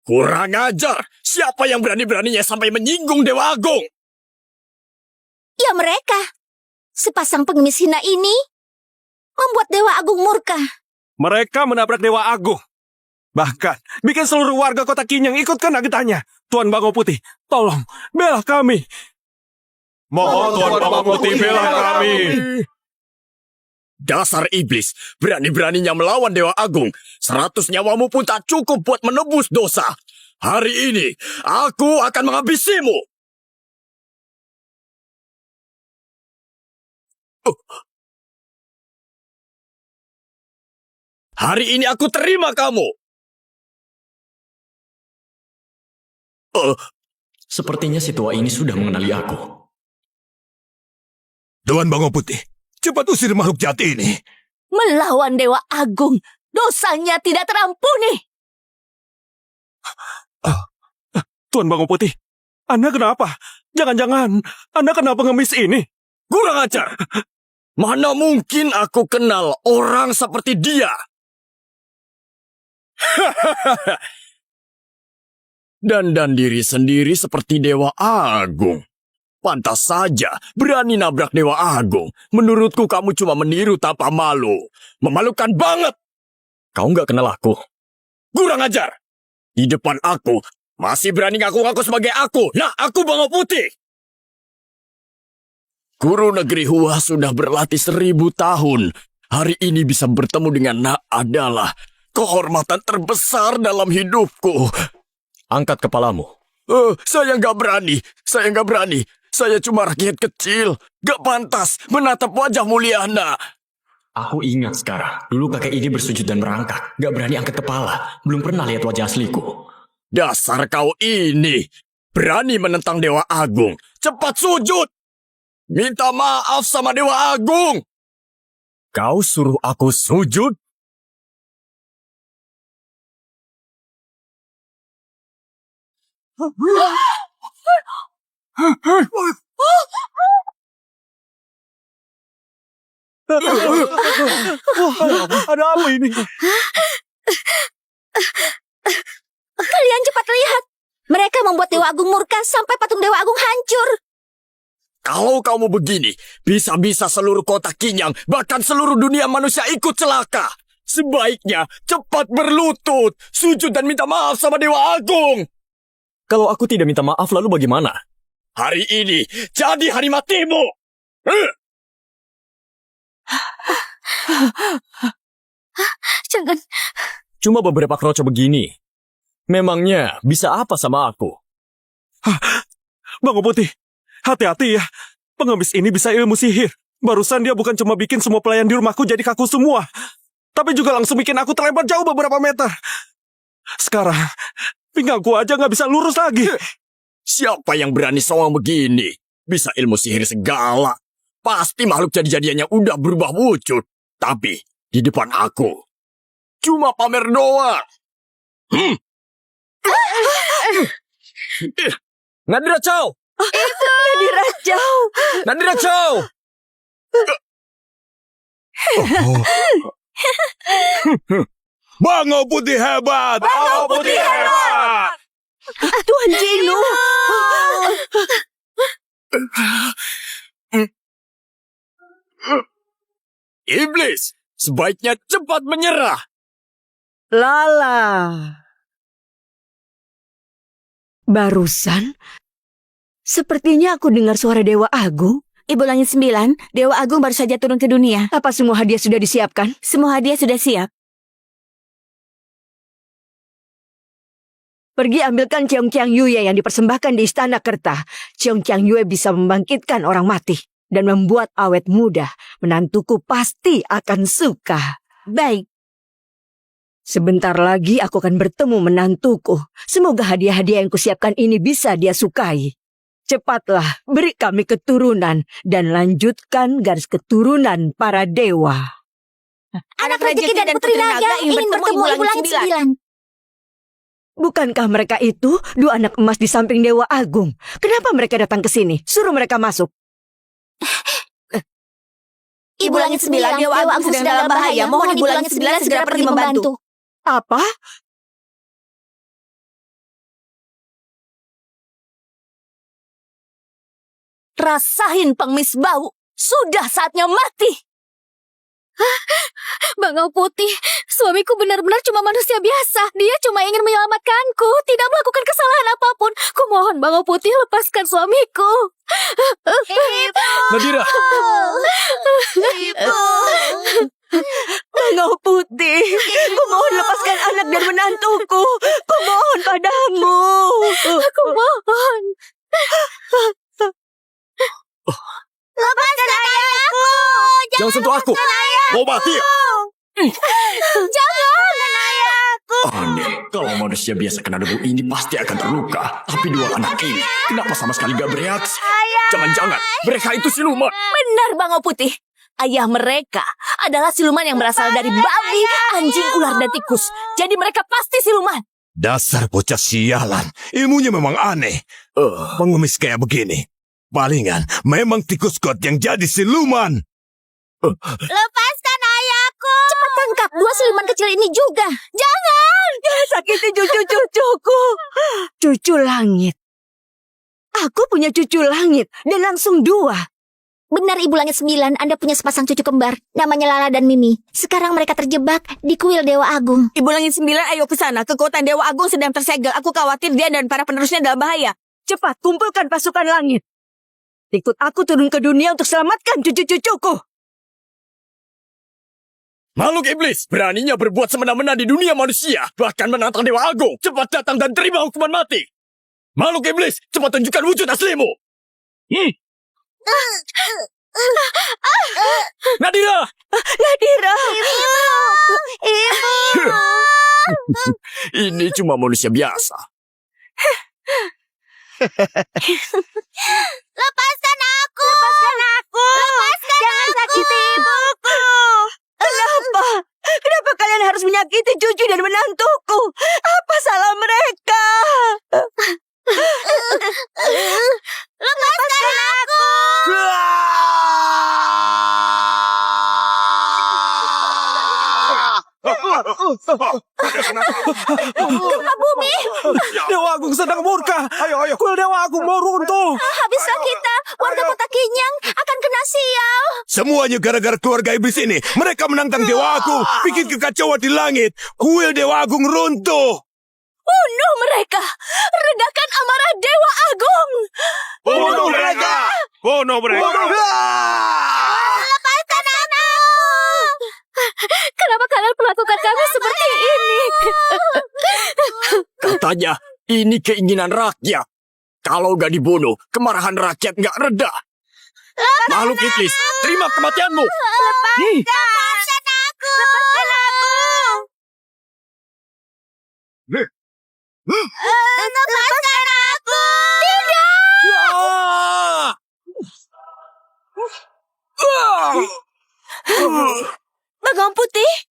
Kurang ajar. Siapa yang berani-beraninya sampai menyinggung Dewa Agung? Ya mereka. Sepasang pengemis hina ini membuat Dewa Agung murka. Mereka menabrak Dewa Agung. Bahkan, bikin seluruh warga kota Kinyang ikut kena getahnya. Tuan Bangau Putih, tolong, bela kami. Mohon Tuan Bangau Putih, bela kami. Dasar iblis, berani-beraninya melawan Dewa Agung. 100 nyawamu pun tak cukup buat menebus dosa. Hari ini, aku akan menghabisimu. Hari ini aku terima kamu. Sepertinya si tua ini sudah mengenali aku. Tuan Bangau Putih, cepat usir makhluk jahat ini. Melawan Dewa Agung, dosanya tidak terampuni. Tuan Bangau Putih, Anda kenapa? Jangan-jangan Anda kena pengemis ini? Kurang ajar. Mana mungkin aku kenal orang seperti dia? Dandan diri sendiri seperti Dewa Agung. Pantas saja berani nabrak Dewa Agung. Menurutku kamu cuma meniru tanpa malu. Memalukan banget. Kau nggak kenal aku. Kurang ajar. Di depan aku masih berani ngaku-ngaku sebagai aku. Nah, aku Bangau Putih. Guru negeri Hua sudah berlatih 1000 tahun. Hari ini bisa bertemu dengan Nak adalah kehormatan terbesar dalam hidupku. Angkat kepalamu. Saya nggak berani. Saya cuma rakyat kecil. Gak pantas menatap wajah mulia Nak. Aku ingat sekarang. Dulu kakek ini bersujud dan merangkak. Gak berani angkat kepala. Belum pernah lihat wajah asliku. Dasar kau ini. Berani menentang Dewa Agung. Cepat sujud. Minta maaf sama Dewa Agung. Kau suruh aku sujud? Ada apa ini? Kalian cepat lihat. Mereka membuat Dewa Agung murka sampai patung Dewa Agung hancur. Kalau kamu begini, bisa-bisa seluruh kota Kinyang, bahkan seluruh dunia manusia ikut celaka. Sebaiknya cepat berlutut, sujud dan minta maaf sama Dewa Agung. Kalau aku tidak minta maaf, lalu bagaimana? Hari ini jadi hari matimu. Jangan. Cuma beberapa kroco begini. Memangnya bisa apa sama aku? Bangau Putih, hati-hati ya. Pengemis ini bisa ilmu sihir. Barusan dia bukan cuma bikin semua pelayan di rumahku jadi kaku semua, tapi juga langsung bikin aku terlempar jauh beberapa meter. Sekarang, pinggangku aja nggak bisa lurus lagi. Siapa yang berani sowang begini? Bisa ilmu sihir segala. Pasti makhluk jadi-jadiannya udah berubah wujud. Tapi di depan aku, cuma pamer doang. Nadira Chow! Nadira Chow! Nadira Chow! Bangau Putih hebat! Bangau Putih hebat! Tuan Jenu! Iblis! Sebaiknya cepat menyerah. Lala. Barusan, sepertinya aku dengar suara Dewa Agung. Ibu Langit 9, Dewa Agung baru saja turun ke dunia. Apa semua hadiah sudah disiapkan? Semua hadiah sudah siap. Pergi ambilkan Cheong Chiang Yue yang dipersembahkan di Istana Kerta. Cheong Chiang Yue bisa membangkitkan orang mati dan membuat awet muda. Menantuku pasti akan suka. Baik. Sebentar lagi aku akan bertemu menantuku. Semoga hadiah-hadiah yang kusiapkan ini bisa dia sukai. Cepatlah, beri kami keturunan dan lanjutkan garis keturunan para dewa. Anak Raja Ki dan Putri Naga ingin bertemu Ibu Langit 9. Bukankah mereka itu dua anak emas di samping Dewa Agung? Kenapa mereka datang ke sini? Suruh mereka masuk. Ibu Langit 9, Dewa Agung sedang dalam bahaya. Mohon Ibu Langit 9 segera pergi membantu. Apa? Rasain pengemis bau. Sudah saatnya mati. Bangau Putih, suamiku benar-benar cuma manusia biasa. Dia cuma ingin menyelamatkanku, tidak melakukan kesalahan apapun. Kumohon Bangau Putih, lepaskan suamiku. Nadira, Ibu. Bangau Putih, kumohon lepaskan anak dan menantuku. Kumohon padamu. Kumohon. Lepaskan ayahku. jangan sentuh aku. Mau mati? Jangan ayahku. Aneh, kalau manusia biasa kena debu ini pasti akan terluka. Tapi dua anak ini, kenapa sama sekali gak bereaksi? Jangan-jangan mereka itu siluman. Benar Bangau Putih. Ayah mereka adalah siluman yang berasal dari babi, anjing, ular, dan tikus. Jadi mereka pasti siluman. Dasar bocah sialan. Ilmunya memang aneh. Pengemis kayak begini. Palingan memang tikus god yang jadi siluman. Lepaskan ayahku. Cepat tangkap dua siluman kecil ini juga. Jangan sakiti cucu-cucuku. Cucu langit. Aku punya cucu langit dan langsung dua. Benar Ibu Langit 9, Anda punya sepasang cucu kembar. Namanya Lala dan Mimi. Sekarang mereka terjebak di kuil Dewa Agung. Ibu Langit 9, ayo ke sana. Kekuatan Dewa Agung sedang tersegel. Aku khawatir dia dan para penerusnya dalam bahaya. Cepat kumpulkan pasukan langit. Ikut aku turun ke dunia untuk selamatkan cucu-cucuku. Makhluk iblis, beraninya berbuat semena-mena di dunia manusia, bahkan menantang Dewa Agung. Cepat datang dan terima hukuman mati. Makhluk iblis, cepat tunjukkan wujud aslimu. Nadira! Nadira! Ibu. Ini cuma manusia biasa. Lepaskan aku. Jangan sakiti ibuku. Kenapa? Kenapa kalian harus menyakiti cucu dan menantuku? Apa salah mereka? Lepaskan aku. Gempa bumi. Dewa Agung sedang murka. Ayo. Kuil Dewa Agung mau runtuh. Habislah kita. Warga kota Kinyang akan kena sial. Semuanya gara-gara keluarga iblis ini. Mereka menantang Dewa Agung. Bikin kekacauan di langit. Kuil Dewa Agung runtuh. Bunuh mereka. Redakan amarah Dewa Agung. Bunuh mereka. Bunuh mereka. Lepaskan aku. Kenapa kalian melakukan kami seperti ini? Katanya, ini keinginan rakyat. Kalau gak dibunuh, kemarahan rakyat gak reda. Makhluk iblis, terima kematianmu. Lepaskan aku. Lepaskan aku. Bangau Putih.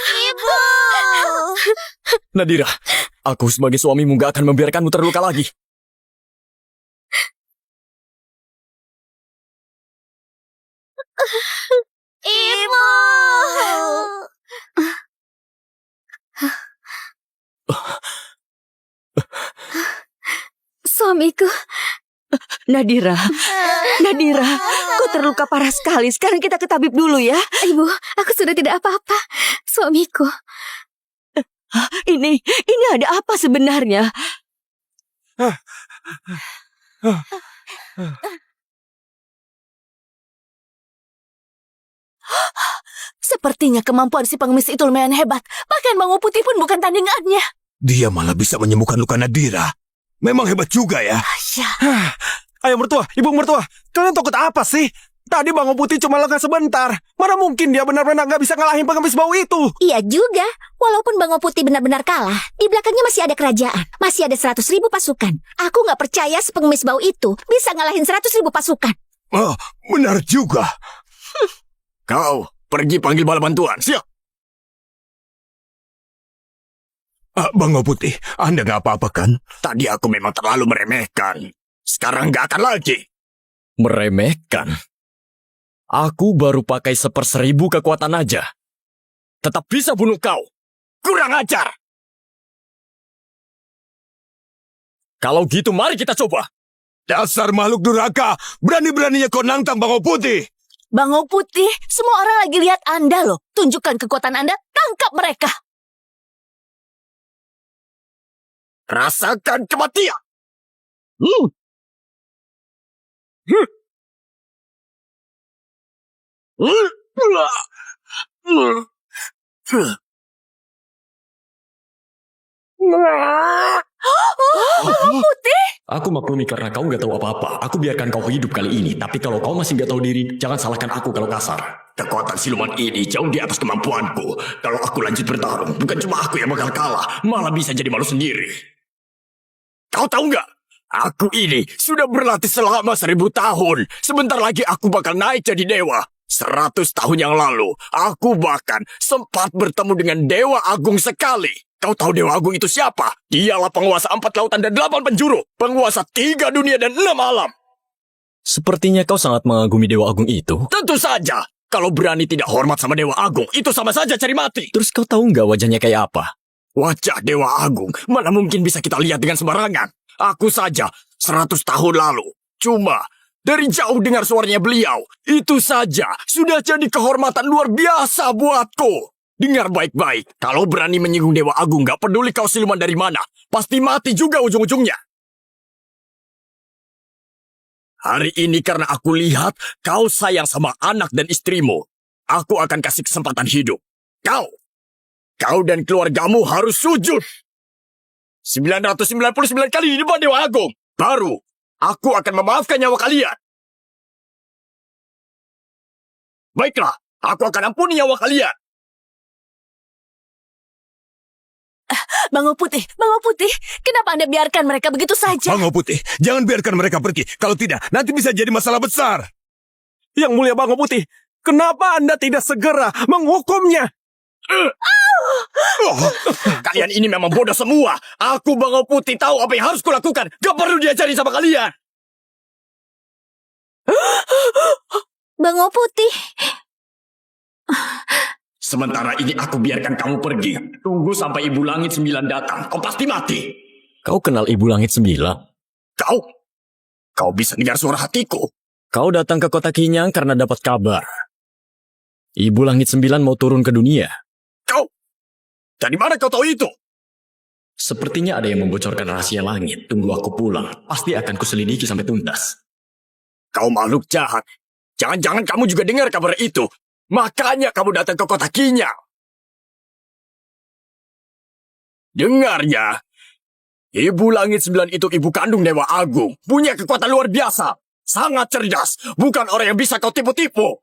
Ibu. Nadira, aku sebagai suamimu gak akan membiarkanmu terluka lagi. Ibu. Suamiku, Nadira, Nadira, kau terluka parah sekali. Sekarang kita ke tabib dulu ya. Ibu, aku sudah tidak apa-apa. Suamiku. Ini ada apa sebenarnya? Sepertinya kemampuan si pengemis itu lumayan hebat. Bahkan Bang Putih pun bukan tandingannya. Dia malah bisa menyembuhkan luka Nadira. Memang hebat juga ya. Ayah mertua, ibu mertua, kalian takut apa sih? Tadi Bang Putih cuma lengah sebentar. Mana mungkin dia benar-benar nggak bisa ngalahin pengemis bau itu? Iya juga, walaupun Bang Putih benar-benar kalah, di belakangnya masih ada kerajaan, masih ada 100.000 pasukan. Aku nggak percaya si pengemis bau itu bisa ngalahin 100.000 pasukan. Oh, benar juga. Kau pergi panggil bala bantuan. Siap. Bang Putih, Anda nggak apa-apa kan? Tadi aku memang terlalu meremehkan. Sekarang nggak akan lagi. Meremehkan? Aku baru pakai 1/1000 kekuatan aja. Tetap bisa bunuh kau. Kurang ajar. Kalau gitu mari kita coba. Dasar makhluk durhaka, berani-beraninya kau nantang Bang Putih. Bang Putih, semua orang lagi lihat Anda loh. Tunjukkan kekuatan Anda, tangkap mereka. Rasakan kematian. Putih? Aku maklumi karena kau nggak tahu apa-apa. Aku biarkan kau hidup kali ini. Tapi kalau kau masih nggak tahu diri, jangan salahkan aku kalau kasar. Kekuatan siluman ini jauh di atas kemampuanku. Kalau aku lanjut bertarung, bukan cuma aku yang bakal kalah, malah bisa jadi malu sendiri. Kau tahu nggak? Aku ini sudah berlatih selama 1000 tahun. Sebentar lagi aku bakal naik jadi dewa. 100 tahun yang lalu, aku bahkan sempat bertemu dengan Dewa Agung sekali. Kau tahu Dewa Agung itu siapa? Dialah penguasa 4 lautan dan 8 penjuru. Penguasa 3 dunia dan 6 alam. Sepertinya kau sangat mengagumi Dewa Agung itu. Tentu saja. Kalau berani tidak hormat sama Dewa Agung, itu sama saja cari mati. Terus kau tahu nggak wajahnya kayak apa? Wajah Dewa Agung mana mungkin bisa kita lihat dengan sembarangan. Aku saja 100 tahun lalu. Cuma dari jauh dengar suaranya beliau. Itu saja sudah jadi kehormatan luar biasa buatku. Dengar baik-baik. Kalau berani menyinggung Dewa Agung, gak peduli kau siluman dari mana. Pasti mati juga ujung-ujungnya. Hari ini karena aku lihat kau sayang sama anak dan istrimu. Aku akan kasih kesempatan hidup. Kau dan keluargamu harus sujud. 999 kali di depan Dewa Agung. Baru aku akan memaafkan nyawa kalian. Baiklah, aku akan ampuni nyawa kalian. Bang Putih, kenapa Anda biarkan mereka begitu saja? Bang Putih, jangan biarkan mereka pergi. Kalau tidak, nanti bisa jadi masalah besar. Yang mulia Bang Putih, kenapa Anda tidak segera menghukumnya? Kalian ini memang bodoh semua. Aku Bang Putih tahu apa yang harus kulakukan. Gak perlu diajarin sama kalian. Bang Putih, Sementara ini aku biarkan kamu pergi. Tunggu sampai Ibu Langit 9 datang. Kau pasti mati. Kau kenal Ibu Langit 9? Kau bisa dengar suara hatiku. Kau datang ke kota Kinyang karena dapat kabar. Ibu Langit 9 mau turun ke dunia. Dari mana kau tahu itu? Sepertinya ada yang membocorkan rahasia langit. Tunggu aku pulang. Pasti akan kuselidiki sampai tuntas. Kau makhluk jahat. Jangan-jangan kamu juga dengar kabar itu. Makanya kamu datang ke kota Kinyang. Dengar ya. Ibu Langit 9 itu ibu kandung Dewa Agung. Punya kekuatan luar biasa. Sangat cerdas. Bukan orang yang bisa kau tipu-tipu.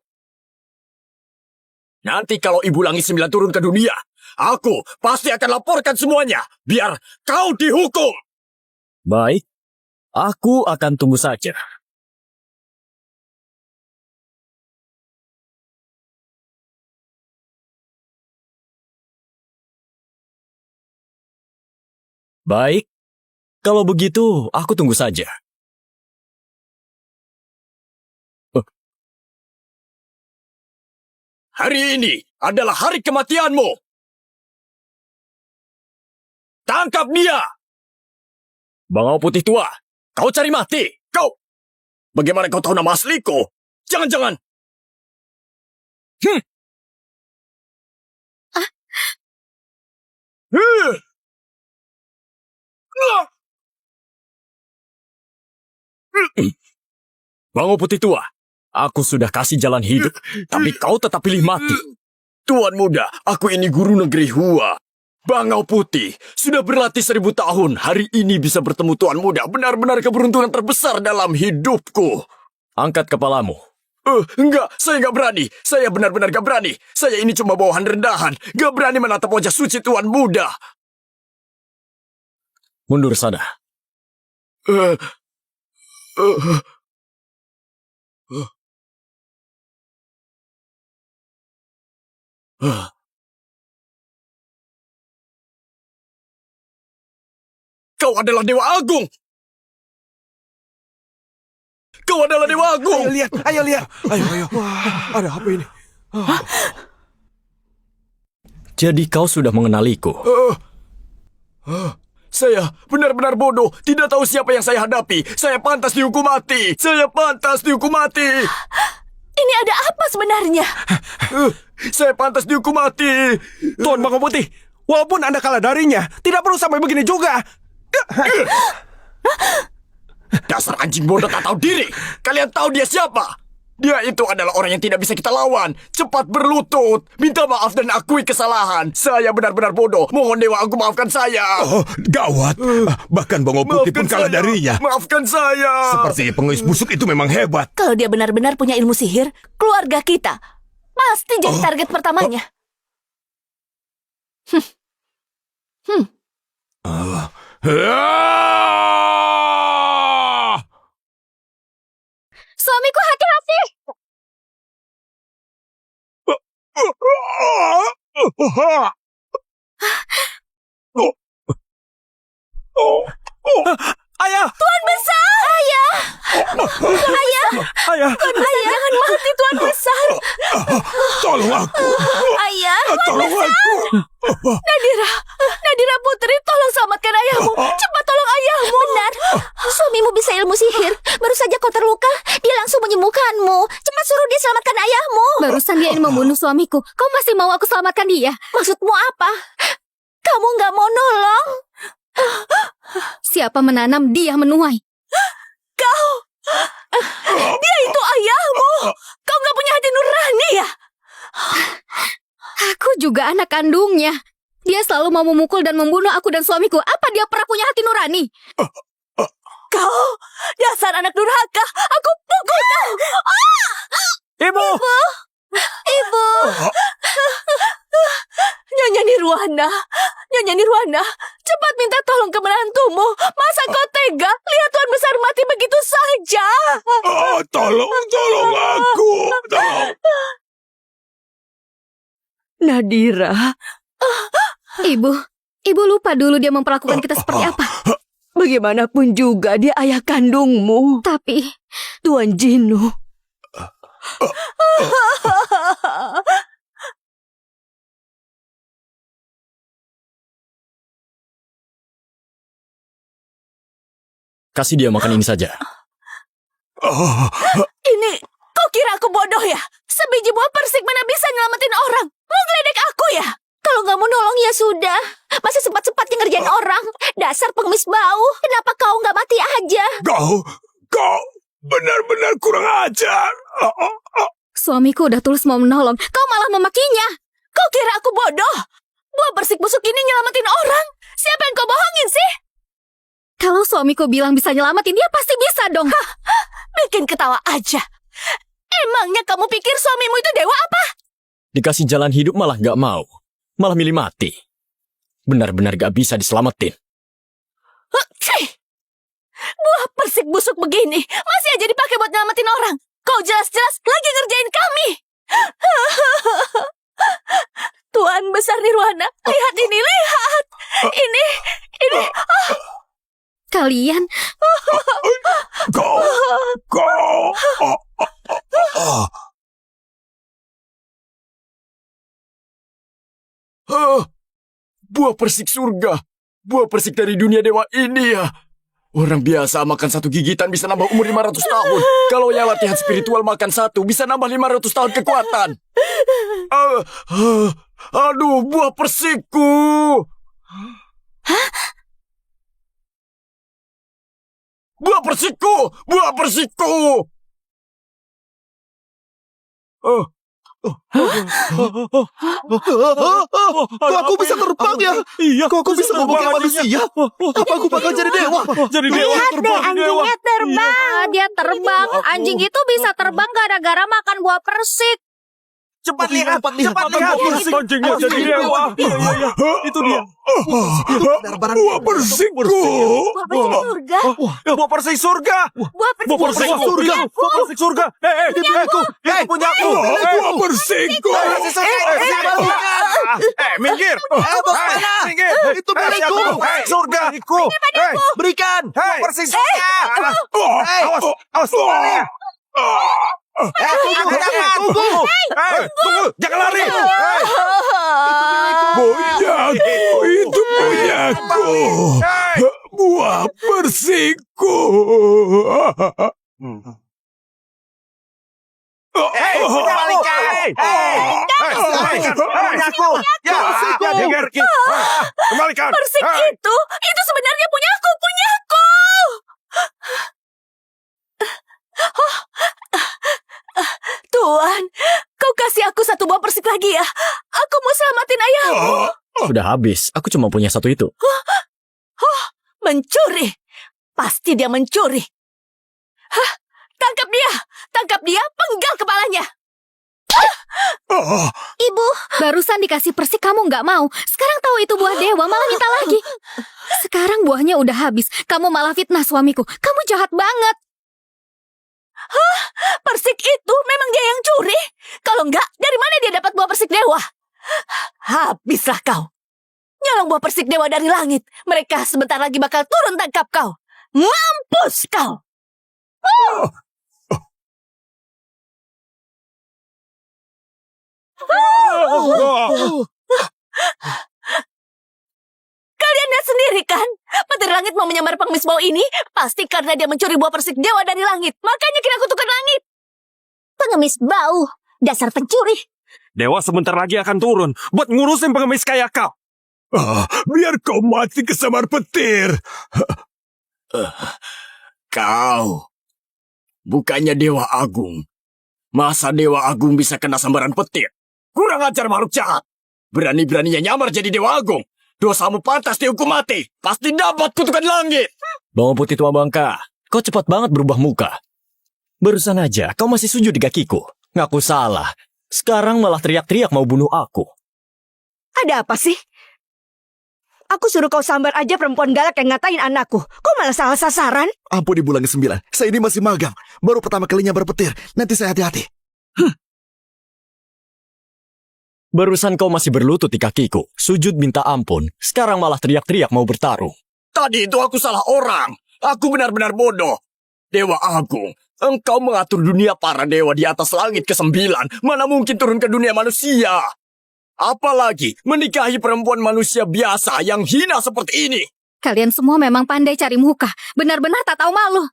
Nanti kalau Ibu Langit 9 turun ke dunia, aku pasti akan laporkan semuanya. Biar kau dihukum. Baik. Aku akan tunggu saja. Baik, kalau begitu aku tunggu saja. Hari ini adalah hari kematianmu. Tangkap dia! Bangau Putih Tua, kau cari mati. Kau! Bagaimana kau tahu nama asliku? Jangan-jangan! Bango Putih Tua, aku sudah kasih jalan hidup, tapi kau tetap pilih mati. Tuan muda, aku ini guru negeri Hua. Bangau Putih sudah berlatih 1000 tahun. Hari ini bisa bertemu Tuan muda, benar-benar keberuntungan terbesar dalam hidupku. Angkat kepalamu. Enggak, saya enggak berani. Saya benar-benar enggak berani. Saya ini cuma bawahan rendahan. Enggak berani menatap wajah suci Tuan muda. Mundur sana. Kau adalah Dewa Agung. Kau adalah Dewa Agung. Ayo lihat. Ayo. Ada apa ini? Jadi kau sudah mengenaliku. Saya benar-benar bodoh. Tidak tahu siapa yang saya hadapi. Saya pantas dihukum mati. Saya pantas dihukum mati. Ini ada apa sebenarnya? Saya pantas dihukum mati. Tuan Bangau Putih, walaupun Anda kalah darinya, tidak perlu sampai begini juga. Dasar anjing bodoh tak tahu diri. Kalian tahu dia siapa? Dia itu adalah orang yang tidak bisa kita lawan. Cepat berlutut. Minta maaf dan akui kesalahan. Saya benar-benar bodoh. Mohon Dewa Agung maafkan saya. Oh, gawat. Bahkan Bangau Putih pun kalah darinya. Maafkan saya. Seperti pengemis busuk itu memang hebat. Kalau dia benar-benar punya ilmu sihir, keluarga kita pasti jadi target pertamanya. Suamiku hati-hati! Ayah! Tuan Besar! Ayah! Ayah! Jangan mati, Tuan Besar! Tolong aku. Ayah! Tolong aku. Nadira Putri, tolong selamatkan ayahmu! Cepat tolong ayahmu! Benar, suamimu bisa ilmu sihir. Baru saja kau terluka, dia langsung menyembuhkanmu. Cepat suruh dia selamatkan ayahmu. Barusan dia ingin membunuh suamiku. Kau masih mau aku selamatkan dia? Maksudmu apa? Kamu nggak mau nolong? Siapa menanam, dia menuai. Dia itu ayahmu! Kau nggak punya hati nurani ya? Aku juga anak kandungnya. Dia selalu mau memukul dan membunuh aku dan suamiku. Apa dia pernah punya hati nurani? Kau, dasar anak durhaka! Aku pukul kau! Ibu! Ibu! Nyonya Nirwana, cepat minta tolong ke menantumu. Masa kau tega lihat Tuan Besar mati begitu saja? Tolong aku. Tolong. Nadira, Ibu lupa dulu dia memperlakukan kita seperti apa. bagaimanapun juga dia ayah kandungmu. Tapi Tuan Jinu. Kasih dia makan ini saja. Ini, kau kira aku bodoh ya? Sebiji buah persik mana bisa nyelamatin orang? Mau geledek aku ya? Kalau nggak mau nolong ya sudah. Masih sempat-sempatnya ngerjain orang. Dasar pengemis bau. Kenapa kau nggak mati aja? Kau benar-benar kurang ajar. suamiku udah tulus mau menolong. Kau malah memakinya. Kau kira aku bodoh? Buah persik busuk ini nyelamatin orang? Siapa yang kau bohongin sih? Kalau suamiku bilang bisa nyelamatin, dia pasti bisa dong. Bikin ketawa aja. Emangnya kamu pikir suamimu itu dewa apa? Dikasih jalan hidup malah gak mau. Malah milih mati. Benar-benar gak bisa diselamatin. Buah persik busuk begini masih aja dipakai buat nyelamatin orang. Kau jelas-jelas lagi ngerjain kami. Tuan Besar Nirwana, lihat ini, lihat. Ini. Kalian, Kau. Buah persik surga. Buah persik dari dunia dewa ini ya. Orang biasa makan satu gigitan bisa nambah umur 500 tahun. Kalau yang latihan spiritual makan satu bisa nambah 500 tahun kekuatan. Aduh, buah persikku. Buah persikku! Buah persikku! Kok aku bisa terbang ya? Iya, Kok aku bisa ngomong kayak manusia? Apa aku bakal jadi dewa? Jadi dewa Lihat deh, terbang, dewa. anjingnya terbang. Ah, dia terbang. Anjing itu bisa terbang gara-gara makan buah persik. Cepat lihat, cepat lihat. Anjingnya jadi dewa. Iya. Itu dia. Benar-benar Buah persikku. Buah surga. Buah persik surga. Buah Buah persik persik surga. Buah persik surga. Itu punya aku. Buah persikku. Minggir. Minggir. Itu milikku. Surga. Berikan. Persik surga. Awas. Tunggu. Jangan lari. Punyaku, itu punyaku. Buah persikku. Kembalikan. persik itu sebenarnya punyaku. Tuan, kau kasih aku satu buah persik lagi ya. Aku mau selamatin ayahmu. Sudah habis. Aku cuma punya satu itu. Mencuri. Pasti dia mencuri. Hah, tangkap dia, penggal kepalanya. Ibu, barusan dikasih persik kamu nggak mau. Sekarang tahu itu buah dewa malah minta lagi. Sekarang buahnya udah habis. Kamu malah fitnah suamiku. Kamu jahat banget. Persik itu memang dia yang curi. Kalau enggak, dari mana dia dapat buah persik dewa? Habislah kau. Nyolong buah persik dewa dari langit. Mereka sebentar lagi bakal turun tangkap kau. Mampus kau. Kalian lihat sendiri kan? Petir langit mau menyambar pengemis bau ini pasti karena dia mencuri buah persik dewa dari langit. Makanya kira kutukan langit. Pengemis bau. Dasar pencuri. Dewa sebentar lagi akan turun buat ngurusin pengemis kayak kau. Biar kau mati kesambar petir. Kau. Bukannya Dewa Agung. Masa Dewa Agung bisa kena sambaran petir? Kurang ajar makhluk jahat. Berani-beraninya nyamar jadi Dewa Agung. Dosamu pantas dihukum mati. Pasti dapat kutukan langit. Bawang putih tua bangka. Kau cepat banget berubah muka. Barusan aja kau masih sujud di kakiku. Ngaku salah. Sekarang malah teriak-teriak mau bunuh aku. Ada apa sih? Aku suruh kau sambar aja perempuan galak yang ngatain anakku. Kau malah salah sasaran? Ampun Ibu Langit 9. Saya ini masih magang. Baru pertama kalinya berpetir. Nanti saya hati-hati. Barusan kau masih berlutut di kakiku. Sujud minta ampun. Sekarang malah teriak-teriak mau bertarung. Tadi itu aku salah orang. Aku benar-benar bodoh. Dewa Agung, engkau mengatur dunia para dewa di atas langit ke-9. Mana mungkin turun ke dunia manusia? Apalagi menikahi perempuan manusia biasa yang hina seperti ini. Kalian semua memang pandai cari muka. Benar-benar tak tahu malu.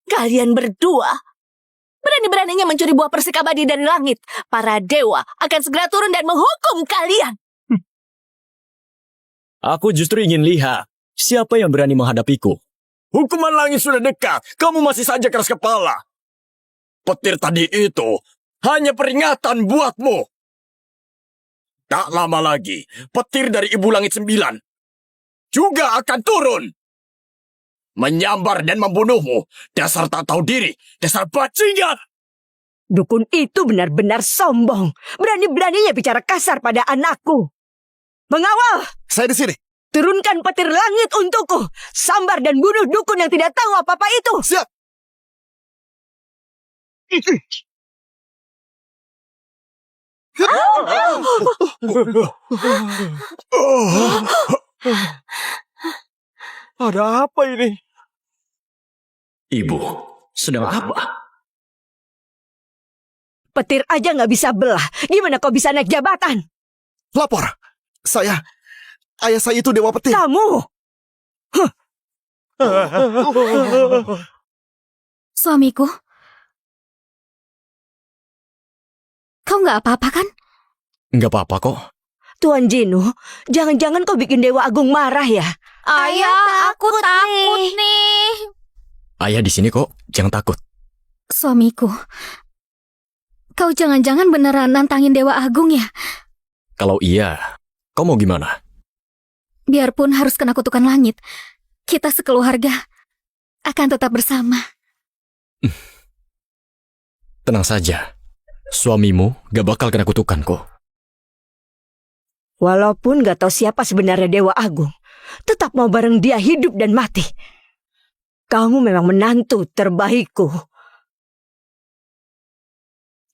Kalian berdua berani-beraninya mencuri buah persik abadi dari langit. Para dewa akan segera turun dan menghukum kalian. Aku justru ingin lihat siapa yang berani menghadapiku. Hukuman langit sudah dekat. Kamu masih saja keras kepala. Petir tadi itu hanya peringatan buatmu. Tak lama lagi, petir dari Ibu Langit 9 juga akan turun. Menyambar dan membunuhmu. Dasar tak tahu diri. Dasar bajingan. Dukun itu benar-benar sombong. Berani-beraninya bicara kasar pada anakku. Mengawal! Saya di sini. Turunkan petir langit untukku. Sambar dan bunuh dukun yang tidak tahu apa-apa itu. Siap. Ada apa ini? Ibu, sedang apa? Petir aja nggak bisa belah. Gimana kau bisa naik jabatan? Lapor. Ayah saya itu Dewa Petir. Kamu! Huh. Suamiku, kau nggak apa-apa kan? Nggak apa-apa kok. Tuan Jinu, jangan-jangan kau bikin Dewa Agung marah ya? Ayah, aku takut nih. Ayah di sini kok, jangan takut. Suamiku, kau jangan-jangan beneran nantangin Dewa Agung ya? Kalau iya, kau mau gimana? Biarpun harus kena kutukan langit, kita sekeluarga akan tetap bersama. Tenang saja, suamimu gak bakal kena kutukan kok. Walaupun gak tahu siapa sebenarnya Dewa Agung, tetap mau bareng dia hidup dan mati. Kamu memang menantu terbaikku.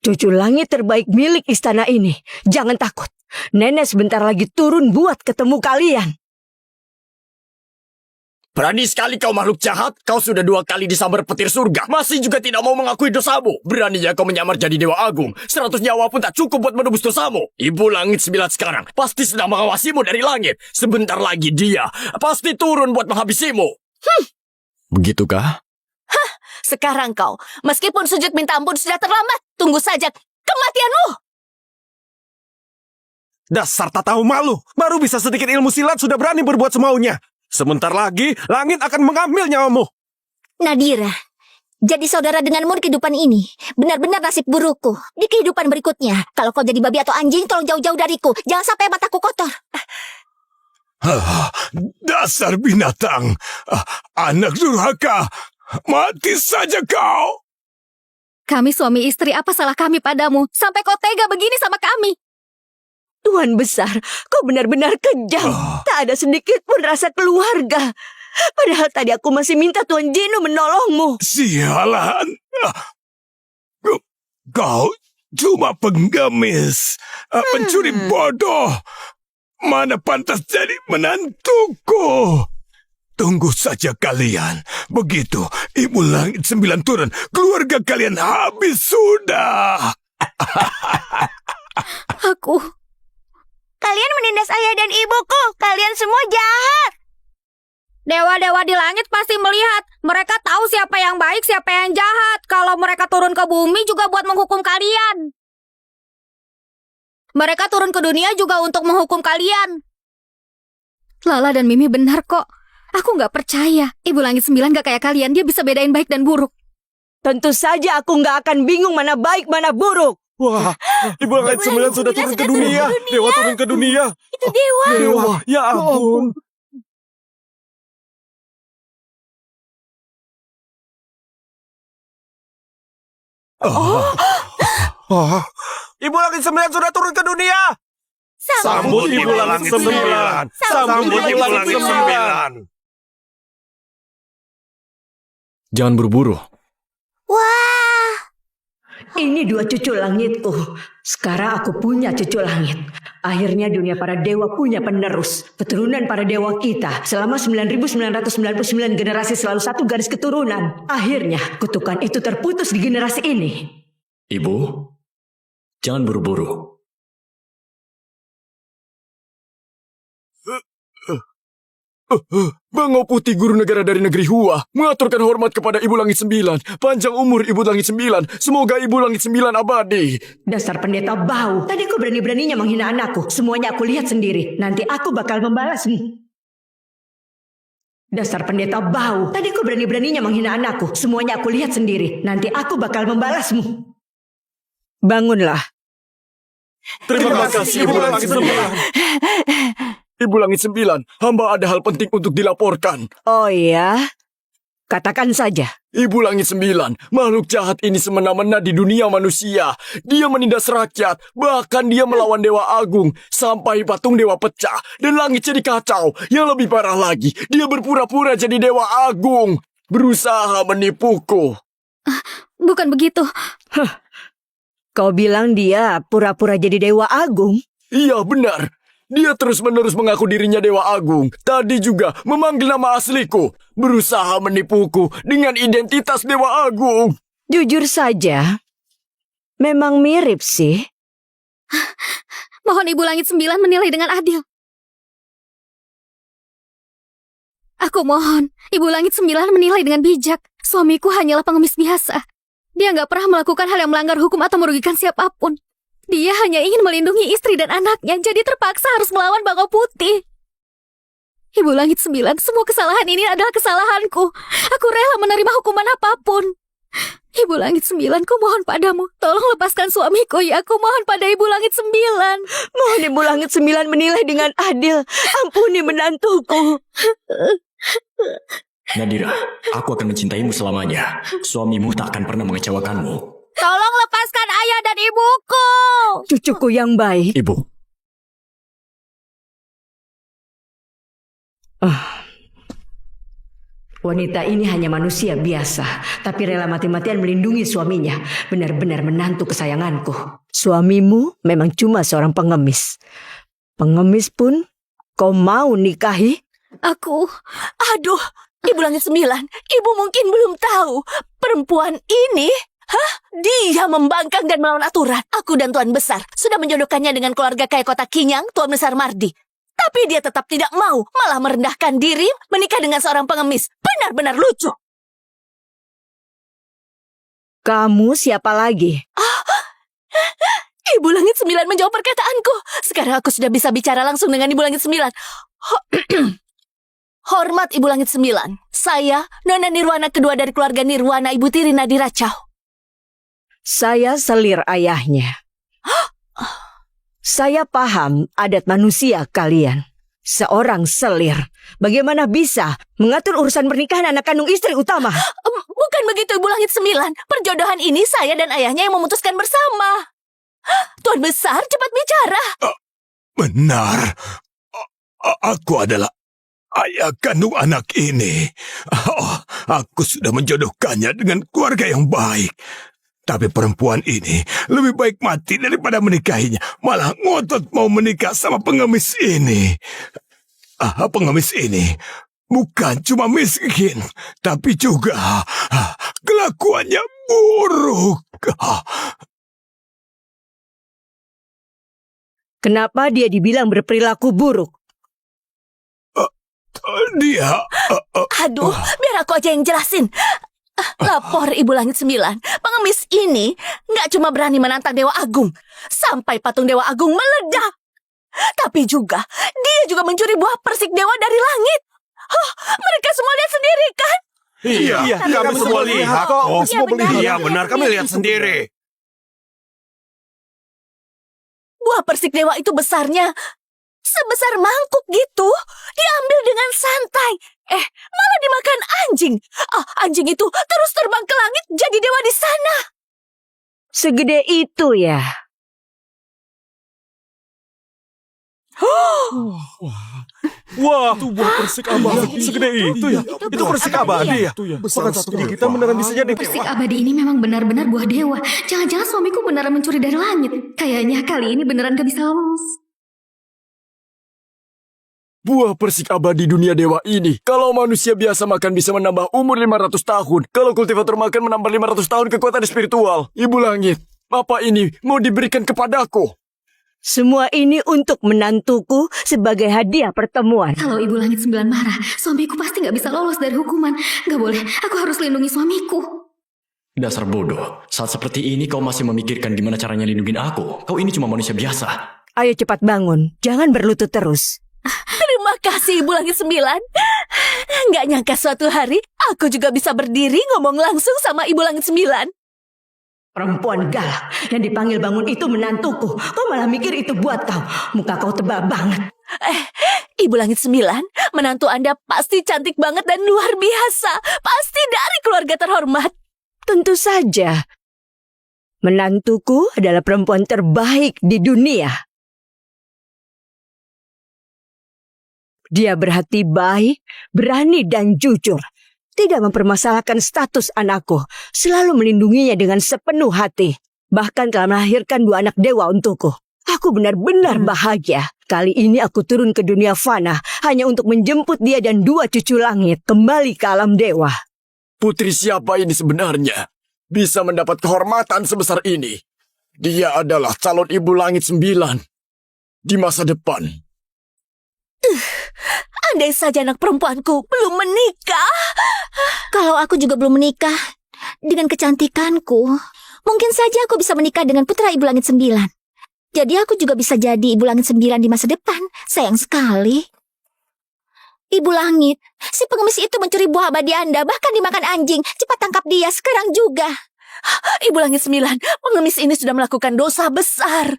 Cucu langit terbaik milik istana ini. Jangan takut. Nenek sebentar lagi turun buat ketemu kalian. Berani sekali kau makhluk jahat, kau sudah 2 kali disambar petir surga, masih juga tidak mau mengakui dosamu. Beraninya kau menyamar jadi Dewa Agung, 100 nyawa pun tak cukup buat menebus dosamu. Ibu Langit 9 sekarang pasti sedang mengawasimu dari langit. Sebentar lagi dia pasti turun buat menghabisimu. Begitukah? Sekarang kau, meskipun sujud minta ampun sudah terlambat, tunggu saja kematianmu. Dasar tak tahu malu. Baru bisa sedikit ilmu silat sudah berani berbuat semaunya. Sebentar lagi, langit akan mengambil nyawamu. Nadira, jadi saudara denganmu di kehidupan ini benar-benar nasib burukku. Di kehidupan berikutnya, kalau kau jadi babi atau anjing, tolong jauh-jauh dariku. Jangan sampai mataku kotor. Dasar binatang. Anak durhaka. Mati saja kau. Kami suami istri, apa salah kami padamu? Sampai kau tega begini sama kami. Tuan besar, kau benar-benar kejam. Tak ada sedikit pun rasa keluarga. Padahal tadi aku masih minta Tuan Jinu menolongmu. Sialan. Kau cuma penggemis. Pencuri bodoh. Mana pantas jadi menantuku. Tunggu saja kalian. Begitu Ibu Langit 9 turun, keluarga kalian habis sudah. Kalian menindas ayah dan ibuku. Kalian semua jahat. Dewa-dewa di langit pasti melihat. Mereka tahu siapa yang baik, siapa yang jahat. Kalau mereka turun ke bumi juga buat menghukum kalian. Mereka turun ke dunia juga untuk menghukum kalian. Lala dan Mimi benar kok. Aku nggak percaya. Ibu Langit 9 gak kayak kalian. Dia bisa bedain baik dan buruk. Tentu saja aku nggak akan bingung mana baik mana buruk. Wah, Ibu Langit 9 sudah turun ke dunia. Dewa turun ke dunia. Itu dewa. Dewa, ya ampun. Ibu Langit 9 sudah turun ke dunia. Sambut Ibu Langit 9. Sambut Ibu Langit 9. Jangan buru-buru. Wah, Ini 2 cucu langitku. Sekarang aku punya cucu langit. Akhirnya dunia para dewa punya penerus. Keturunan para dewa kita. Selama 9.999 generasi selalu satu garis keturunan. Akhirnya kutukan itu terputus di generasi ini. Ibu, jangan buru-buru. Bangau Putih, guru negara dari negeri Hua, mengaturkan hormat kepada Ibu Langit 9. Panjang umur Ibu Langit 9. Semoga Ibu Langit 9 abadi. Dasar pendeta bau. Tadi kau berani-beraninya menghina anakku. Semuanya aku lihat sendiri. Nanti aku bakal membalasmu. Dasar pendeta bau. Tadi kau berani-beraninya menghina anakku. Semuanya aku lihat sendiri. Nanti aku bakal membalasmu. Bangunlah. Terima kasih Ibu Langit 9. Ibu Langit 9, hamba ada hal penting untuk dilaporkan. Oh iya? Katakan saja. Ibu Langit 9, makhluk jahat ini semena-mena di dunia manusia. Dia menindas rakyat, bahkan dia melawan Dewa Agung. Sampai patung dewa pecah, dan langit jadi kacau. Yang lebih parah lagi, dia berpura-pura jadi Dewa Agung. Berusaha menipuku. Bukan begitu. Kau bilang dia pura-pura jadi Dewa Agung? Iya benar. Dia terus-menerus mengaku dirinya Dewa Agung. Tadi juga memanggil nama asliku. Berusaha menipuku dengan identitas Dewa Agung. Jujur saja, memang mirip sih. Mohon Ibu Langit 9 menilai dengan adil. Aku mohon, Ibu Langit 9 menilai dengan bijak. Suamiku hanyalah pengemis biasa. Dia nggak pernah melakukan hal yang melanggar hukum atau merugikan siapapun. Dia hanya ingin melindungi istri dan anaknya, jadi terpaksa harus melawan Bangau Putih. Ibu Langit 9, semua kesalahan ini adalah kesalahanku. Aku rela menerima hukuman apapun. Ibu Langit 9, ku mohon padamu, tolong lepaskan suamiku ya. Aku mohon pada Ibu Langit 9. Mohon Ibu Langit 9 menilai dengan adil. Ampuni menantuku. Nadira, aku akan mencintaimu selamanya. Suamimu tak akan pernah mengecewakanmu. Tolong lepaskan ayah dan ibuku. Cucuku yang baik. Ibu, Wanita ini hanya manusia biasa, tapi rela mati-matian melindungi suaminya. Benar-benar menantu kesayanganku. Suamimu memang cuma seorang pengemis. Pengemis pun kau mau nikahi? Aduh, Ibu Langit 9, Ibu mungkin belum tahu. Perempuan ini, dia membangkang dan melawan aturan. Aku dan Tuan Besar sudah menjodohkannya dengan keluarga kaya kota Kinyang, Tuan Besar Mardi. Tapi dia tetap tidak mau, malah merendahkan diri menikah dengan seorang pengemis. Benar-benar lucu. Kamu siapa lagi? Ibu Langit 9 menjawab perkataanku. Sekarang aku sudah bisa bicara langsung dengan Ibu Langit 9. Hormat Ibu Langit 9. Saya, Nona Nirwana kedua dari keluarga Nirwana, Ibu Tiri Nadira Chow. Saya selir ayahnya. Saya paham adat manusia kalian. Seorang selir, bagaimana bisa mengatur urusan pernikahan anak kandung istri utama? Bukan begitu Ibu Langit 9. Perjodohan ini saya dan ayahnya yang memutuskan bersama. Tuan Besar, cepat bicara. Benar. Aku adalah ayah kandung anak ini. Aku sudah menjodohkannya dengan keluarga yang baik. Tapi perempuan ini lebih baik mati daripada menikahinya. Malah ngotot mau menikah sama pengemis ini. Pengemis ini bukan cuma miskin, tapi juga kelakuannya buruk. Kenapa dia dibilang berperilaku buruk? Dia... Aduh, biar aku aja yang jelasin. Lapor Ibu Langit 9. Pengemis ini nggak cuma berani menantang Dewa Agung, sampai patung Dewa Agung meledak. Tapi juga, dia juga mencuri buah persik dewa dari langit. Mereka semua lihat sendiri kan? Iya, kami semua lihat kok. Iya benar, kami lihat sendiri. Buah persik dewa itu besarnya sebesar mangkuk gitu. Diambil dengan santai. Malah dimakan anjing. Anjing itu terus terbang ke langit jadi dewa di sana. Segede itu ya? Wah, itu buah persik abadi segede itu ya. Itu persik abadi ya. Makan satu gigi kita beneran bisa jadi Persik abadi ini memang benar-benar buah dewa. Jangan-jangan suamiku beneran mencuri dari langit. Kayaknya kali ini beneran gak bisa lolos. buah persik abadi dunia dewa ini. Kalau manusia biasa makan bisa menambah umur 500 tahun. Kalau kultivator makan menambah 500 tahun kekuatan spiritual. Ibu Langit, apa ini mau diberikan kepadaku? Semua ini untuk menantuku sebagai hadiah pertemuan. Kalau Ibu Langit 9 marah, suamiku pasti gak bisa lolos dari hukuman. Gak boleh, aku harus lindungi suamiku. Dasar bodoh. Saat seperti ini kau masih memikirkan gimana caranya lindungin aku. Kau ini cuma manusia biasa. Ayo cepat bangun, jangan berlutut terus. Terima kasih Ibu Langit 9. Nggak nyangka suatu hari aku juga bisa berdiri ngomong langsung sama Ibu Langit 9. Perempuan galak yang dipanggil bangun itu menantuku. Kau malah mikir itu buat kau. Muka kau tebal banget. Ibu Langit 9, menantu Anda pasti cantik banget dan luar biasa. Pasti dari keluarga terhormat. Tentu saja. Menantuku adalah perempuan terbaik di dunia. Dia berhati baik, berani dan jujur. Tidak mempermasalahkan status anakku. Selalu melindunginya dengan sepenuh hati. Bahkan telah melahirkan 2 anak dewa untukku. Aku benar-benar bahagia. Kali ini aku turun ke dunia fana hanya untuk menjemput dia dan 2 cucu langit kembali ke alam dewa. Putri siapa ini sebenarnya? Bisa mendapat kehormatan sebesar ini. Dia adalah calon Ibu Langit 9 di masa depan. Andai saja anak perempuanku belum menikah. Kalau aku juga belum menikah dengan kecantikanku, mungkin saja aku bisa menikah dengan putra Ibu Langit 9. Jadi aku juga bisa jadi Ibu Langit 9 di masa depan. Sayang sekali. Ibu Langit, si pengemis itu mencuri buah abadi Anda, bahkan dimakan anjing. Cepat tangkap dia sekarang juga. Ibu Langit 9, pengemis ini sudah melakukan dosa besar.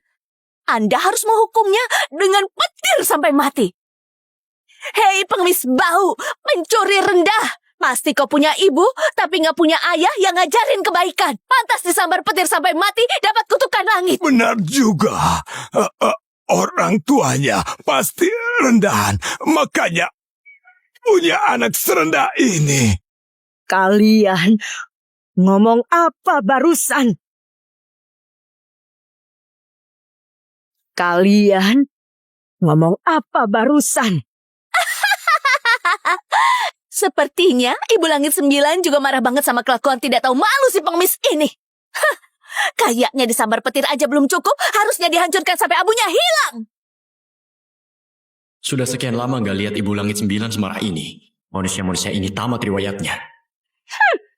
Anda harus menghukumnya dengan petir sampai mati. Hei pengemis bau, pencuri rendah. Pasti kau punya ibu, tapi nggak punya ayah yang ngajarin kebaikan. Pantas disambar petir sampai mati, dapat kutukan langit. Benar juga. Orang tuanya pasti rendahan. Makanya punya anak serendah ini. Kalian ngomong apa barusan? Kalian ngomong apa barusan? Sepertinya Ibu Langit 9 juga marah banget sama kelakuan tidak tahu malu si pengemis ini. Hah, kayaknya disambar petir aja belum cukup, harusnya dihancurkan sampai abunya hilang. Sudah sekian lama nggak lihat Ibu Langit 9 semarah ini. Manusia-manusia ini tamat riwayatnya.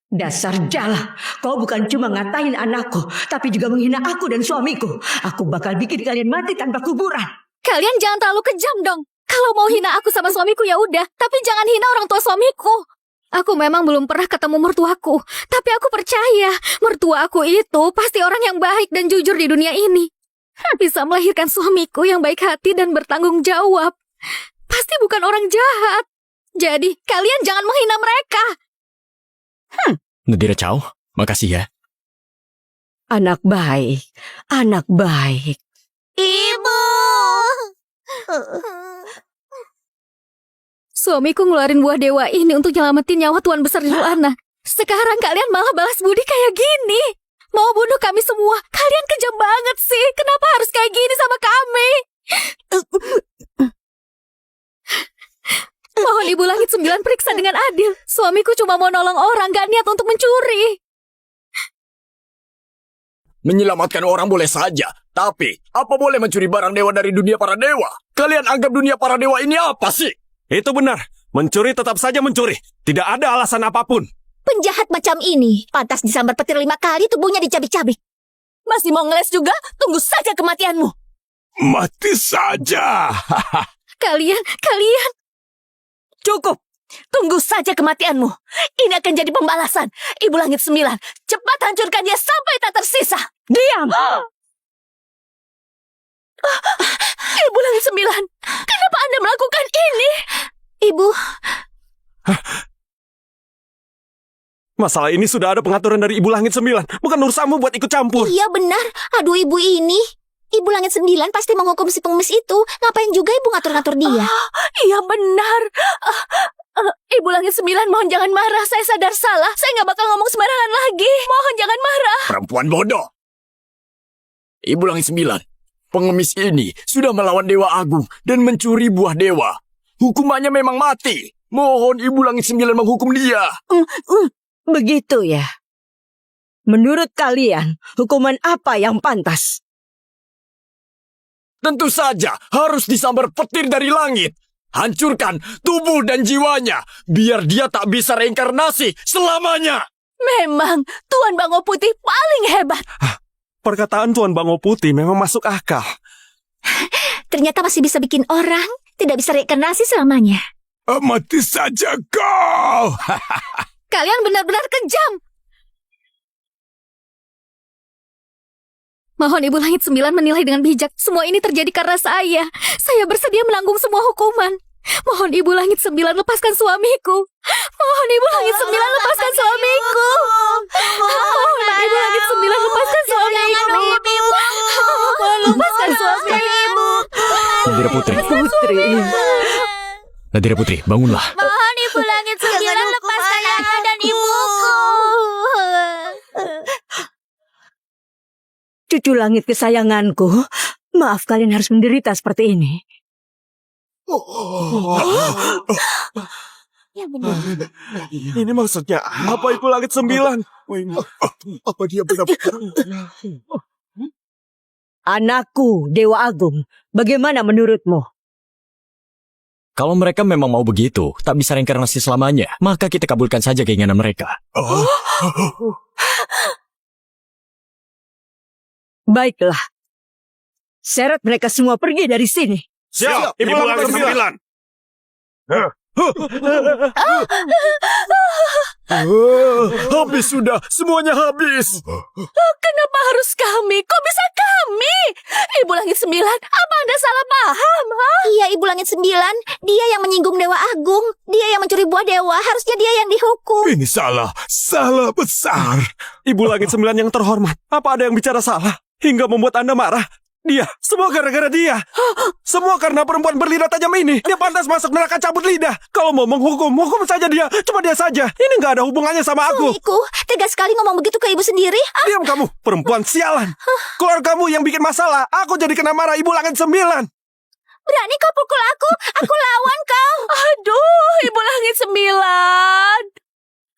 Dasar jala, kau bukan cuma ngatain anakku, tapi juga menghina aku dan suamiku. Aku bakal bikin kalian mati tanpa kuburan. Kalian jangan terlalu kejam dong. Kalau mau hina aku sama suamiku ya udah, tapi jangan hina orang tua suamiku. Aku memang belum pernah ketemu mertuaku, tapi aku percaya mertua aku itu pasti orang yang baik dan jujur di dunia ini. Bisa melahirkan suamiku yang baik hati dan bertanggung jawab. Pasti bukan orang jahat. Jadi kalian jangan menghina mereka. Nadira Chow, makasih ya. Anak baik, anak baik. Ibu. Suamiku ngeluarin buah dewa ini untuk nyelamatin nyawa Tuan Besar Nirlana. Sekarang kalian malah balas budi kayak gini. Mau bunuh kami semua. Kalian kejam banget sih. Kenapa harus kayak gini sama kami? Mohon Ibu Langit 9 periksa dengan adil. Suamiku cuma mau nolong orang, gak niat untuk mencuri. Menyelamatkan orang boleh saja, tapi apa boleh mencuri barang dewa dari dunia para dewa? Kalian anggap dunia para dewa ini apa sih? Itu benar. Mencuri tetap saja mencuri. Tidak ada alasan apapun. Penjahat macam ini pantas disambar petir 5 kali, tubuhnya dicabik-cabik. Masih mau ngeles juga? Tunggu saja kematianmu. Mati saja. Kalian. Cukup. Tunggu saja kematianmu. Ini akan jadi pembalasan. Ibu Langit 9, cepat hancurkan dia sampai tak tersisa. Diam! Ibu Langit 9, kenapa Anda melakukan ini? Ibu, Masalah ini sudah ada pengaturan dari Ibu Langit 9. Bukan urusanmu buat ikut campur. iya benar. Aduh ibu ini. Ibu Langit 9 pasti menghukum si pengemis itu. Ngapain juga ibu ngatur-ngatur dia? Iya benar. Ibu Langit 9, mohon jangan marah. Saya sadar salah. Saya nggak bakal ngomong sembarangan lagi. Mohon jangan marah. Perempuan bodoh. Ibu Langit 9, pengemis ini sudah melawan Dewa Agung dan mencuri buah dewa. Hukumannya memang mati. Mohon Ibu Langit 9 menghukum dia. Begitu ya. Menurut kalian, hukuman apa yang pantas? Tentu saja harus disambar petir dari langit. Hancurkan tubuh dan jiwanya, biar dia tak bisa reinkarnasi selamanya. Memang Tuan Bango Putih paling hebat. Perkataan Tuan Bango Putih memang masuk akal. Ternyata masih bisa bikin orang tidak bisa reinkarnasi selamanya. Mati saja kau. Kalian benar-benar kejam. Mohon Ibu Langit 9 menilai dengan bijak. Semua ini terjadi karena saya. Saya bersedia menanggung semua hukuman. Mohon Ibu Langit 9 lepaskan suamiku. Mohon Ibu Langit 9 lepaskan suamiku. Mohon Ibu Langit 9 lepaskan suamiku. Mohon lepaskan suamiku. Nadira Putri. Nadira Putri, bangunlah. Mohon Ibu Langit 9 lepaskan aku dan ibuku. Cucu langit kesayanganku, maaf kalian harus menderita seperti ini. Ya benar. Ini maksudnya apa Ibu Langit 9? Apa dia benar-benar? Anakku, Dewa Agung, bagaimana menurutmu? Kalau mereka memang mau begitu, tak bisa reinkarnasi selamanya, maka kita kabulkan saja keinginan mereka. Baiklah. Seret mereka semua pergi dari sini. Siap, Ibu Langit Sembilan. Habis sudah, semuanya habis. Kenapa harus kami? Kok bisa kami? Ibu Langit Sembilan, apa Anda salah paham? Iya, Ibu Langit Sembilan. Dia yang menyinggung Dewa Agung. Dia yang mencuri buah dewa. Harusnya dia yang dihukum. Ini salah besar. Ibu Langit Sembilan yang terhormat. Apa ada yang bicara salah? Hingga membuat Anda marah? Dia, semua gara-gara dia. Semua karena perempuan berlidah tajam ini. Dia pantas masuk neraka cabut lidah. Kalau mau menghukum, hukum saja dia. Cuma dia saja. Ini nggak ada hubungannya sama aku. Suamiku, tegas sekali ngomong begitu ke ibu sendiri. Diam kamu, perempuan sialan. Keluar kamu yang bikin masalah. Aku jadi kena marah Ibu Langit Sembilan. Berani kau pukul aku lawan kau. Aduh, Ibu Langit Sembilan.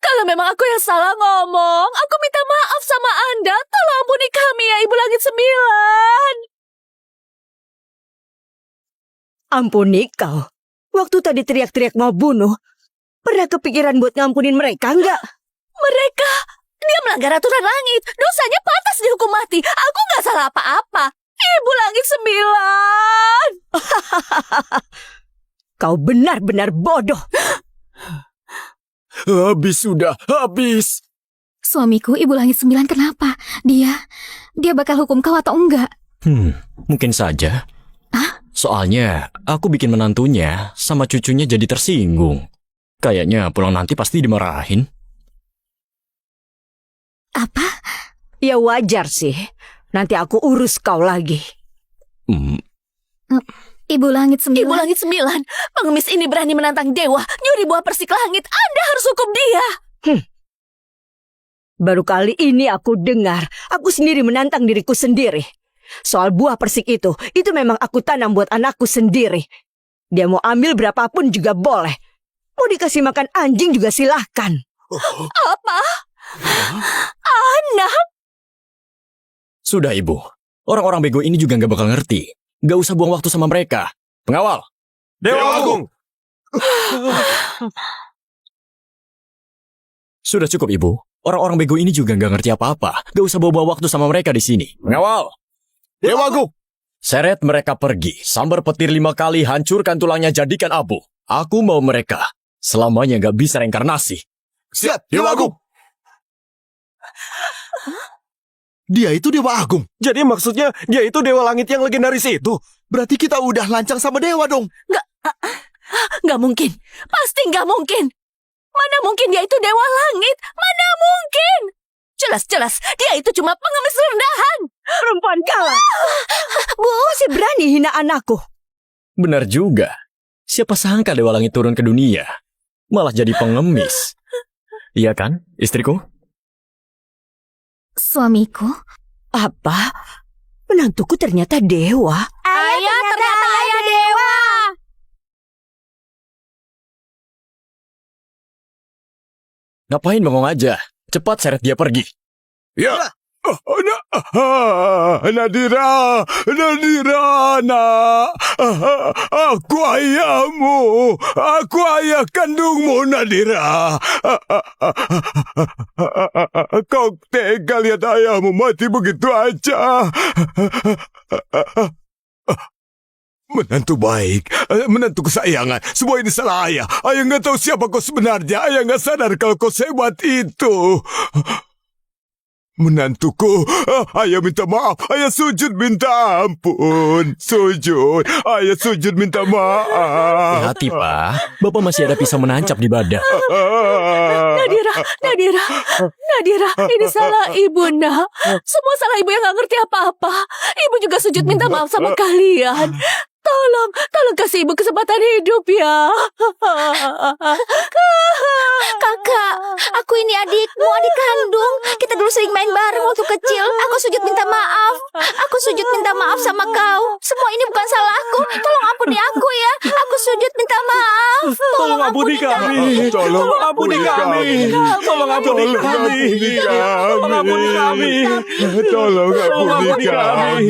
Kalau memang aku yang salah ngomong, aku minta maaf sama Anda. Tolong ampuni kami ya, Ibu Langit Sembilan. Ampuni kau. Waktu tadi teriak-teriak mau bunuh, pernah kepikiran buat ngampunin mereka enggak? Mereka, dia melanggar aturan langit. Dosanya pantas dihukum mati. Aku nggak salah apa-apa. Ibu Langit Sembilan. Kau benar-benar bodoh. Habis sudah, habis. Suamiku, Ibu Langit Sembilan, kenapa? Dia bakal hukum kau atau enggak? Mungkin saja. Soalnya, aku bikin menantunya sama cucunya jadi tersinggung. Kayaknya pulang nanti pasti dimarahin. Apa? Ya wajar sih. Nanti aku urus kau lagi. Ibu Langit Sembilan. Ibu Langit Sembilan, pengemis ini berani menantang dewa, nyuri buah persik langit. Anda harus hukum dia. Baru kali ini aku dengar, aku sendiri menantang diriku sendiri. Soal buah persik itu memang aku tanam buat anakku sendiri. Dia mau ambil berapapun juga boleh. Mau dikasih makan anjing juga silahkan. Apa? Anak? Sudah, Ibu. Orang-orang bego ini juga nggak bakal ngerti. Nggak usah buang waktu sama mereka. Pengawal. Dewa Agung. Sudah cukup, Ibu. Orang-orang bego ini juga nggak ngerti apa-apa. Nggak usah bawa waktu sama mereka di sini. Pengawal. Dewa Agung. Seret mereka pergi. Sambar petir 5 kali, hancurkan tulangnya, jadikan abu. Aku mau mereka selamanya nggak bisa reinkarnasi. Siap, Dewa Agung. Dia itu Dewa Agung. Jadi maksudnya dia itu Dewa Langit yang legendaris itu. Berarti kita udah lancang sama dewa dong. Nggak mungkin. Pasti nggak mungkin. Mana mungkin dia itu dewa langit? Mana mungkin? Jelas-jelas dia itu cuma pengemis rendahan. Perempuan kalah. Bu, masih berani hina anakku. Benar juga. Siapa sangka Dewa Langit turun ke dunia, malah jadi pengemis. Iya kan, istriku? Suamiku. Apa? Menantuku ternyata dewa. Ayah, ternyata ayah dewa. Ngapain bengong aja? Cepat seret dia pergi. Ya. Nadira, nak. Aku ayahmu. Aku ayah kandungmu, Nadira. Kau tega lihat ayahmu mati begitu aja. Menantu baik, menantu kesayangan. Semua ini salah ayah. Ayah nggak tahu siapa kau sebenarnya. Ayah nggak sadar kalau kau sehebat itu. Menantuku, ayah minta maaf. Ayah sujud minta ampun. Sujud, ayah sujud minta maaf. Hati, Pak. Bapak masih ada pisau menancap di badan. Nadira, ini salah ibu, nak. Semua salah ibu yang gak ngerti apa-apa. Ibu juga sujud minta maaf sama kalian. Tolong kasih ibu kesempatan hidup ya. Kakak, aku ini adikmu, adik kandung. Kita dulu sering main bareng waktu kecil. Aku sujud minta maaf. Aku sujud minta maaf sama kau. Semua ini bukan salahku. Tolong ampuni aku ya. Aku sujud minta maaf. Tolong ampuni kami. Tolong ampuni kami. Tolong ampuni kami. Tolong ampuni kami. Tolong ampuni kami.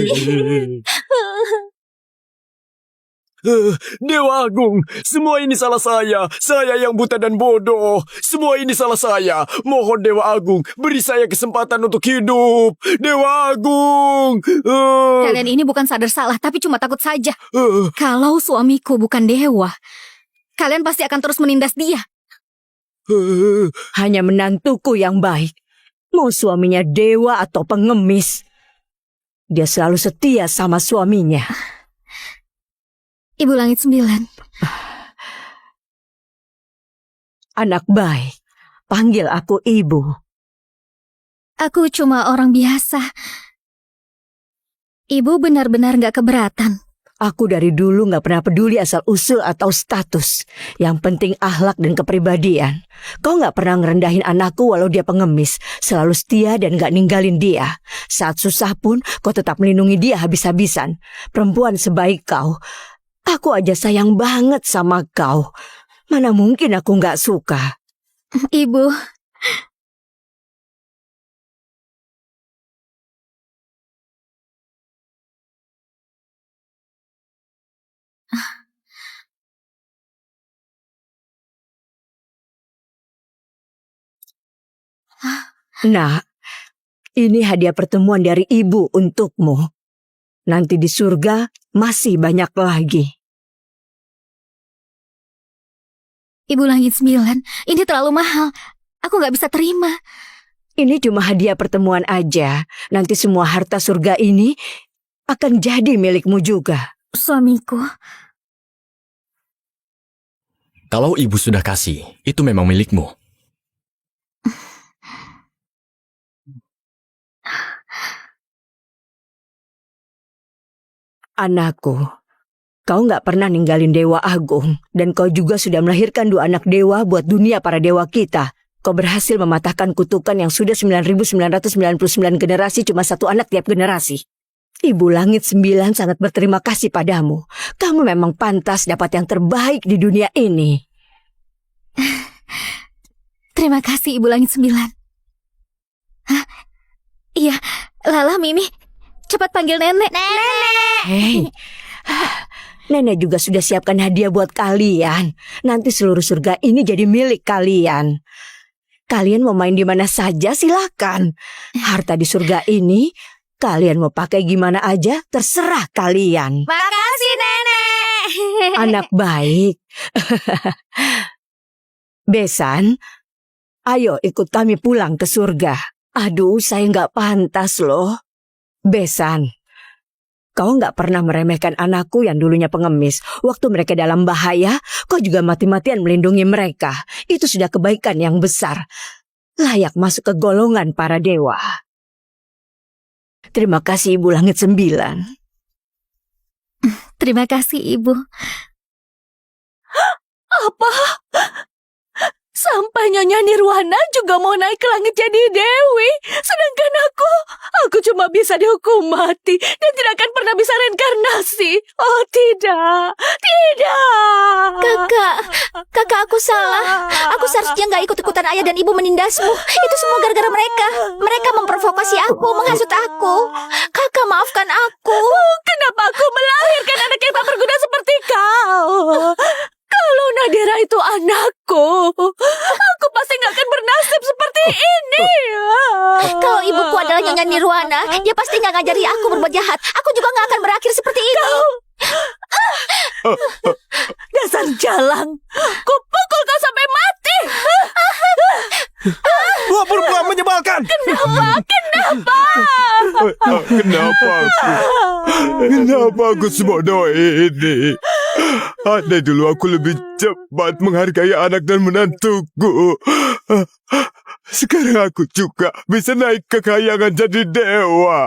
Dewa Agung, semua ini salah saya. Saya yang buta dan bodoh. Semua ini salah saya. Mohon Dewa Agung, beri saya kesempatan untuk hidup. Dewa Agung. Kalian ini bukan sadar salah, tapi cuma takut saja. Kalau suamiku bukan dewa, kalian pasti akan terus menindas dia. Hanya menantuku yang baik. Mau suaminya dewa atau pengemis, dia selalu setia sama suaminya. Ibu Langit 9. Anak baik, panggil aku ibu. Aku cuma orang biasa. Ibu benar-benar gak keberatan. Aku dari dulu gak pernah peduli asal-usul atau status. Yang penting akhlak dan kepribadian. Kau gak pernah ngerendahin anakku walau dia pengemis. Selalu setia dan gak ninggalin dia. Saat susah pun kau tetap melindungi dia habis-habisan. Perempuan sebaik kau, aku aja sayang banget sama kau. Mana mungkin aku gak suka. Ibu, Nak, ini hadiah pertemuan dari ibu untukmu. Nanti di surga masih banyak lagi. Ibu Langit 9, ini terlalu mahal. Aku gak bisa terima. Ini cuma hadiah pertemuan aja. Nanti semua harta surga ini akan jadi milikmu juga. Suamiku, Kalau ibu sudah kasih, itu memang milikmu. Anakku, kau gak pernah ninggalin Dewa Agung. Dan kau juga sudah melahirkan 2 anak dewa buat dunia para dewa kita. Kau berhasil mematahkan kutukan yang sudah 9.999 generasi cuma 1 anak tiap generasi. Ibu Langit 9 sangat berterima kasih padamu. Kamu memang pantas dapat yang terbaik di dunia ini. terima kasih Ibu Langit 9. Hah? Iya, Lala, Mimi, cepat panggil nenek. Hei, Nenek juga sudah siapkan hadiah buat kalian. Nanti seluruh surga ini jadi milik kalian. Kalian mau main di mana saja silakan. Harta di surga ini kalian mau pakai gimana aja terserah kalian. Makasih, Nenek. Anak baik. Besan, ayo ikut kami pulang ke surga. Aduh, saya nggak pantas loh. Besan, kau nggak pernah meremehkan anakku yang dulunya pengemis. Waktu mereka dalam bahaya, kau juga mati-matian melindungi mereka. Itu sudah kebaikan yang besar. Layak masuk ke golongan para dewa. Terima kasih Ibu Langit 9. Terima kasih Ibu. Apa? Sampai Nyonya Nirwana juga mau naik ke langit jadi dewi. Sedangkan aku cuma bisa dihukum mati dan tidak akan pernah bisa reinkarnasi. Oh tidak, tidak. Kakak aku salah. Aku seharusnya gak ikut-ikutan ayah dan ibu menindasmu. Itu semua gara-gara mereka. Mereka memprovokasi aku, menghasut aku. Kakak maafkan aku. Kenapa aku melahirkan anak yang tak berguna seperti kau? Kalau Nadira itu anakku, aku pasti gak akan bernasib seperti ini. Kalau ibuku adalah Nyonya Nirwana, dia pasti gak ngajari aku berbuat jahat. Aku juga gak akan berakhir seperti ini. Dasar jalang, kupukul kau sampai mati. Wah, perempuan menyebalkan. Kenapa aku sebodoh ini? Andai dulu aku lebih cepat menghargai anak dan menantuku. Sekarang aku juga bisa naik ke kayangan jadi dewa.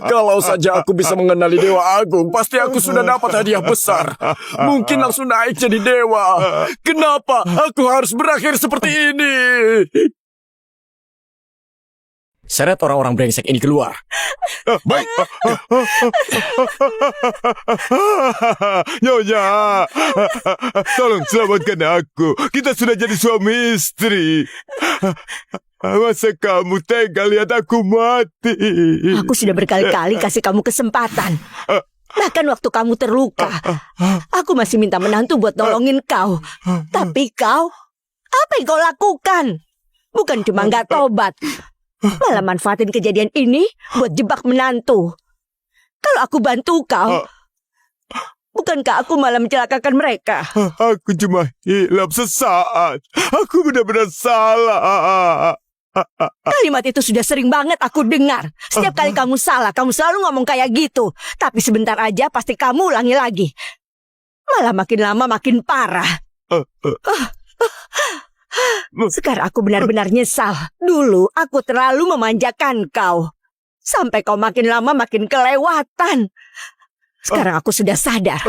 Kalau saja aku bisa mengenali Dewa Agung, pasti aku sudah dapat hadiah besar. Mungkin langsung naik jadi dewa. Kenapa aku harus berakhir seperti ini? Seret orang-orang brengsek ini keluar. Baik. Nyonya, tolong selamatkan aku. Kita sudah jadi suami istri. Masa kamu tega lihat aku mati? Aku sudah berkali-kali kasih kamu kesempatan. Bahkan waktu kamu terluka, aku masih minta menantu buat nolongin kau. Tapi kau, apa yang kau lakukan? Bukan cuma nggak tobat, malah manfaatin kejadian ini buat jebak menantu. Kalau aku bantu kau, bukankah aku malah mencelakakan mereka? Aku cuma hilap sesaat. Aku benar-benar salah. Kalimat itu sudah sering banget aku dengar. Setiap kali kamu salah, kamu selalu ngomong kayak gitu. Tapi sebentar aja pasti kamu ulangi lagi. Malah makin lama makin parah. Sekarang aku benar-benar nyesal. Dulu aku terlalu memanjakan kau. Sampai kau makin lama makin kelewatan. Sekarang aku sudah sadar.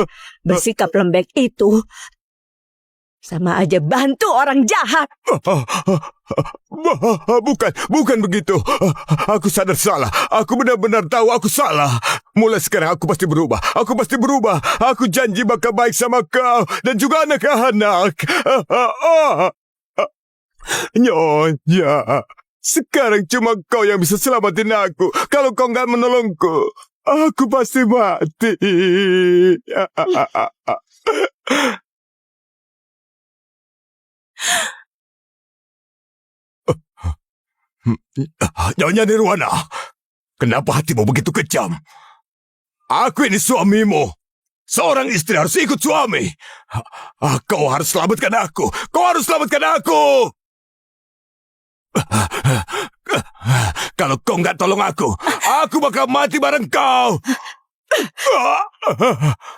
Bersikap lembek itu sama aja bantu orang jahat. Bukan begitu. Aku sadar salah. Aku benar-benar tahu aku salah. Mulai sekarang aku pasti berubah. Aku pasti berubah. Aku janji bakal baik sama kau dan juga anak-anak. Nyonya, sekarang cuma kau yang bisa selamatin aku. Kalau kau nggak menolongku, aku pasti mati. Nyonya Nirwana, kenapa hatimu begitu kejam? Aku ini suamimu. Seorang istri harus ikut suami. Kau harus selamatkan aku. Kau harus selamatkan aku. Kalau kau nggak tolong aku bakal mati bareng kau.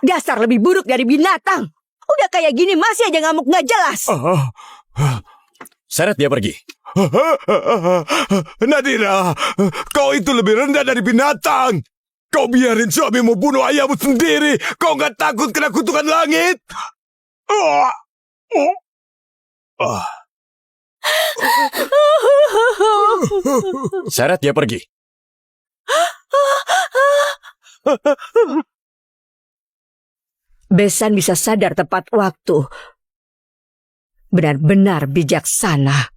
Dasar lebih buruk dari binatang. Udah kayak gini masih aja ngamuk nggak jelas. Seret dia pergi. Nadira, kau itu lebih rendah dari binatang. Kau biarin suamimu bunuh ayahmu sendiri. Kau nggak takut kena kutukan langit? Seret dia pergi. Besan bisa sadar tepat waktu. Benar-benar bijaksana.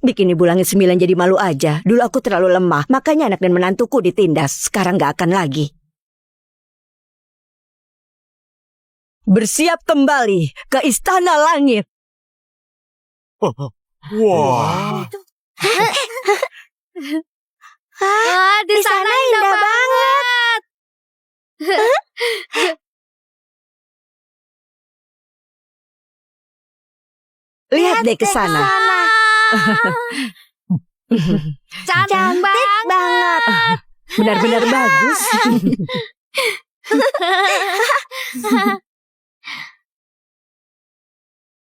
Bikin Ibu Langit 9 jadi malu aja. Dulu aku terlalu lemah, makanya anak dan menantuku ditindas. Sekarang gak akan lagi. Bersiap kembali ke Istana Langit. Wah. Wah, di sana indah banget. Lihat deh ke sana. Cantik banget. Benar-benar bagus.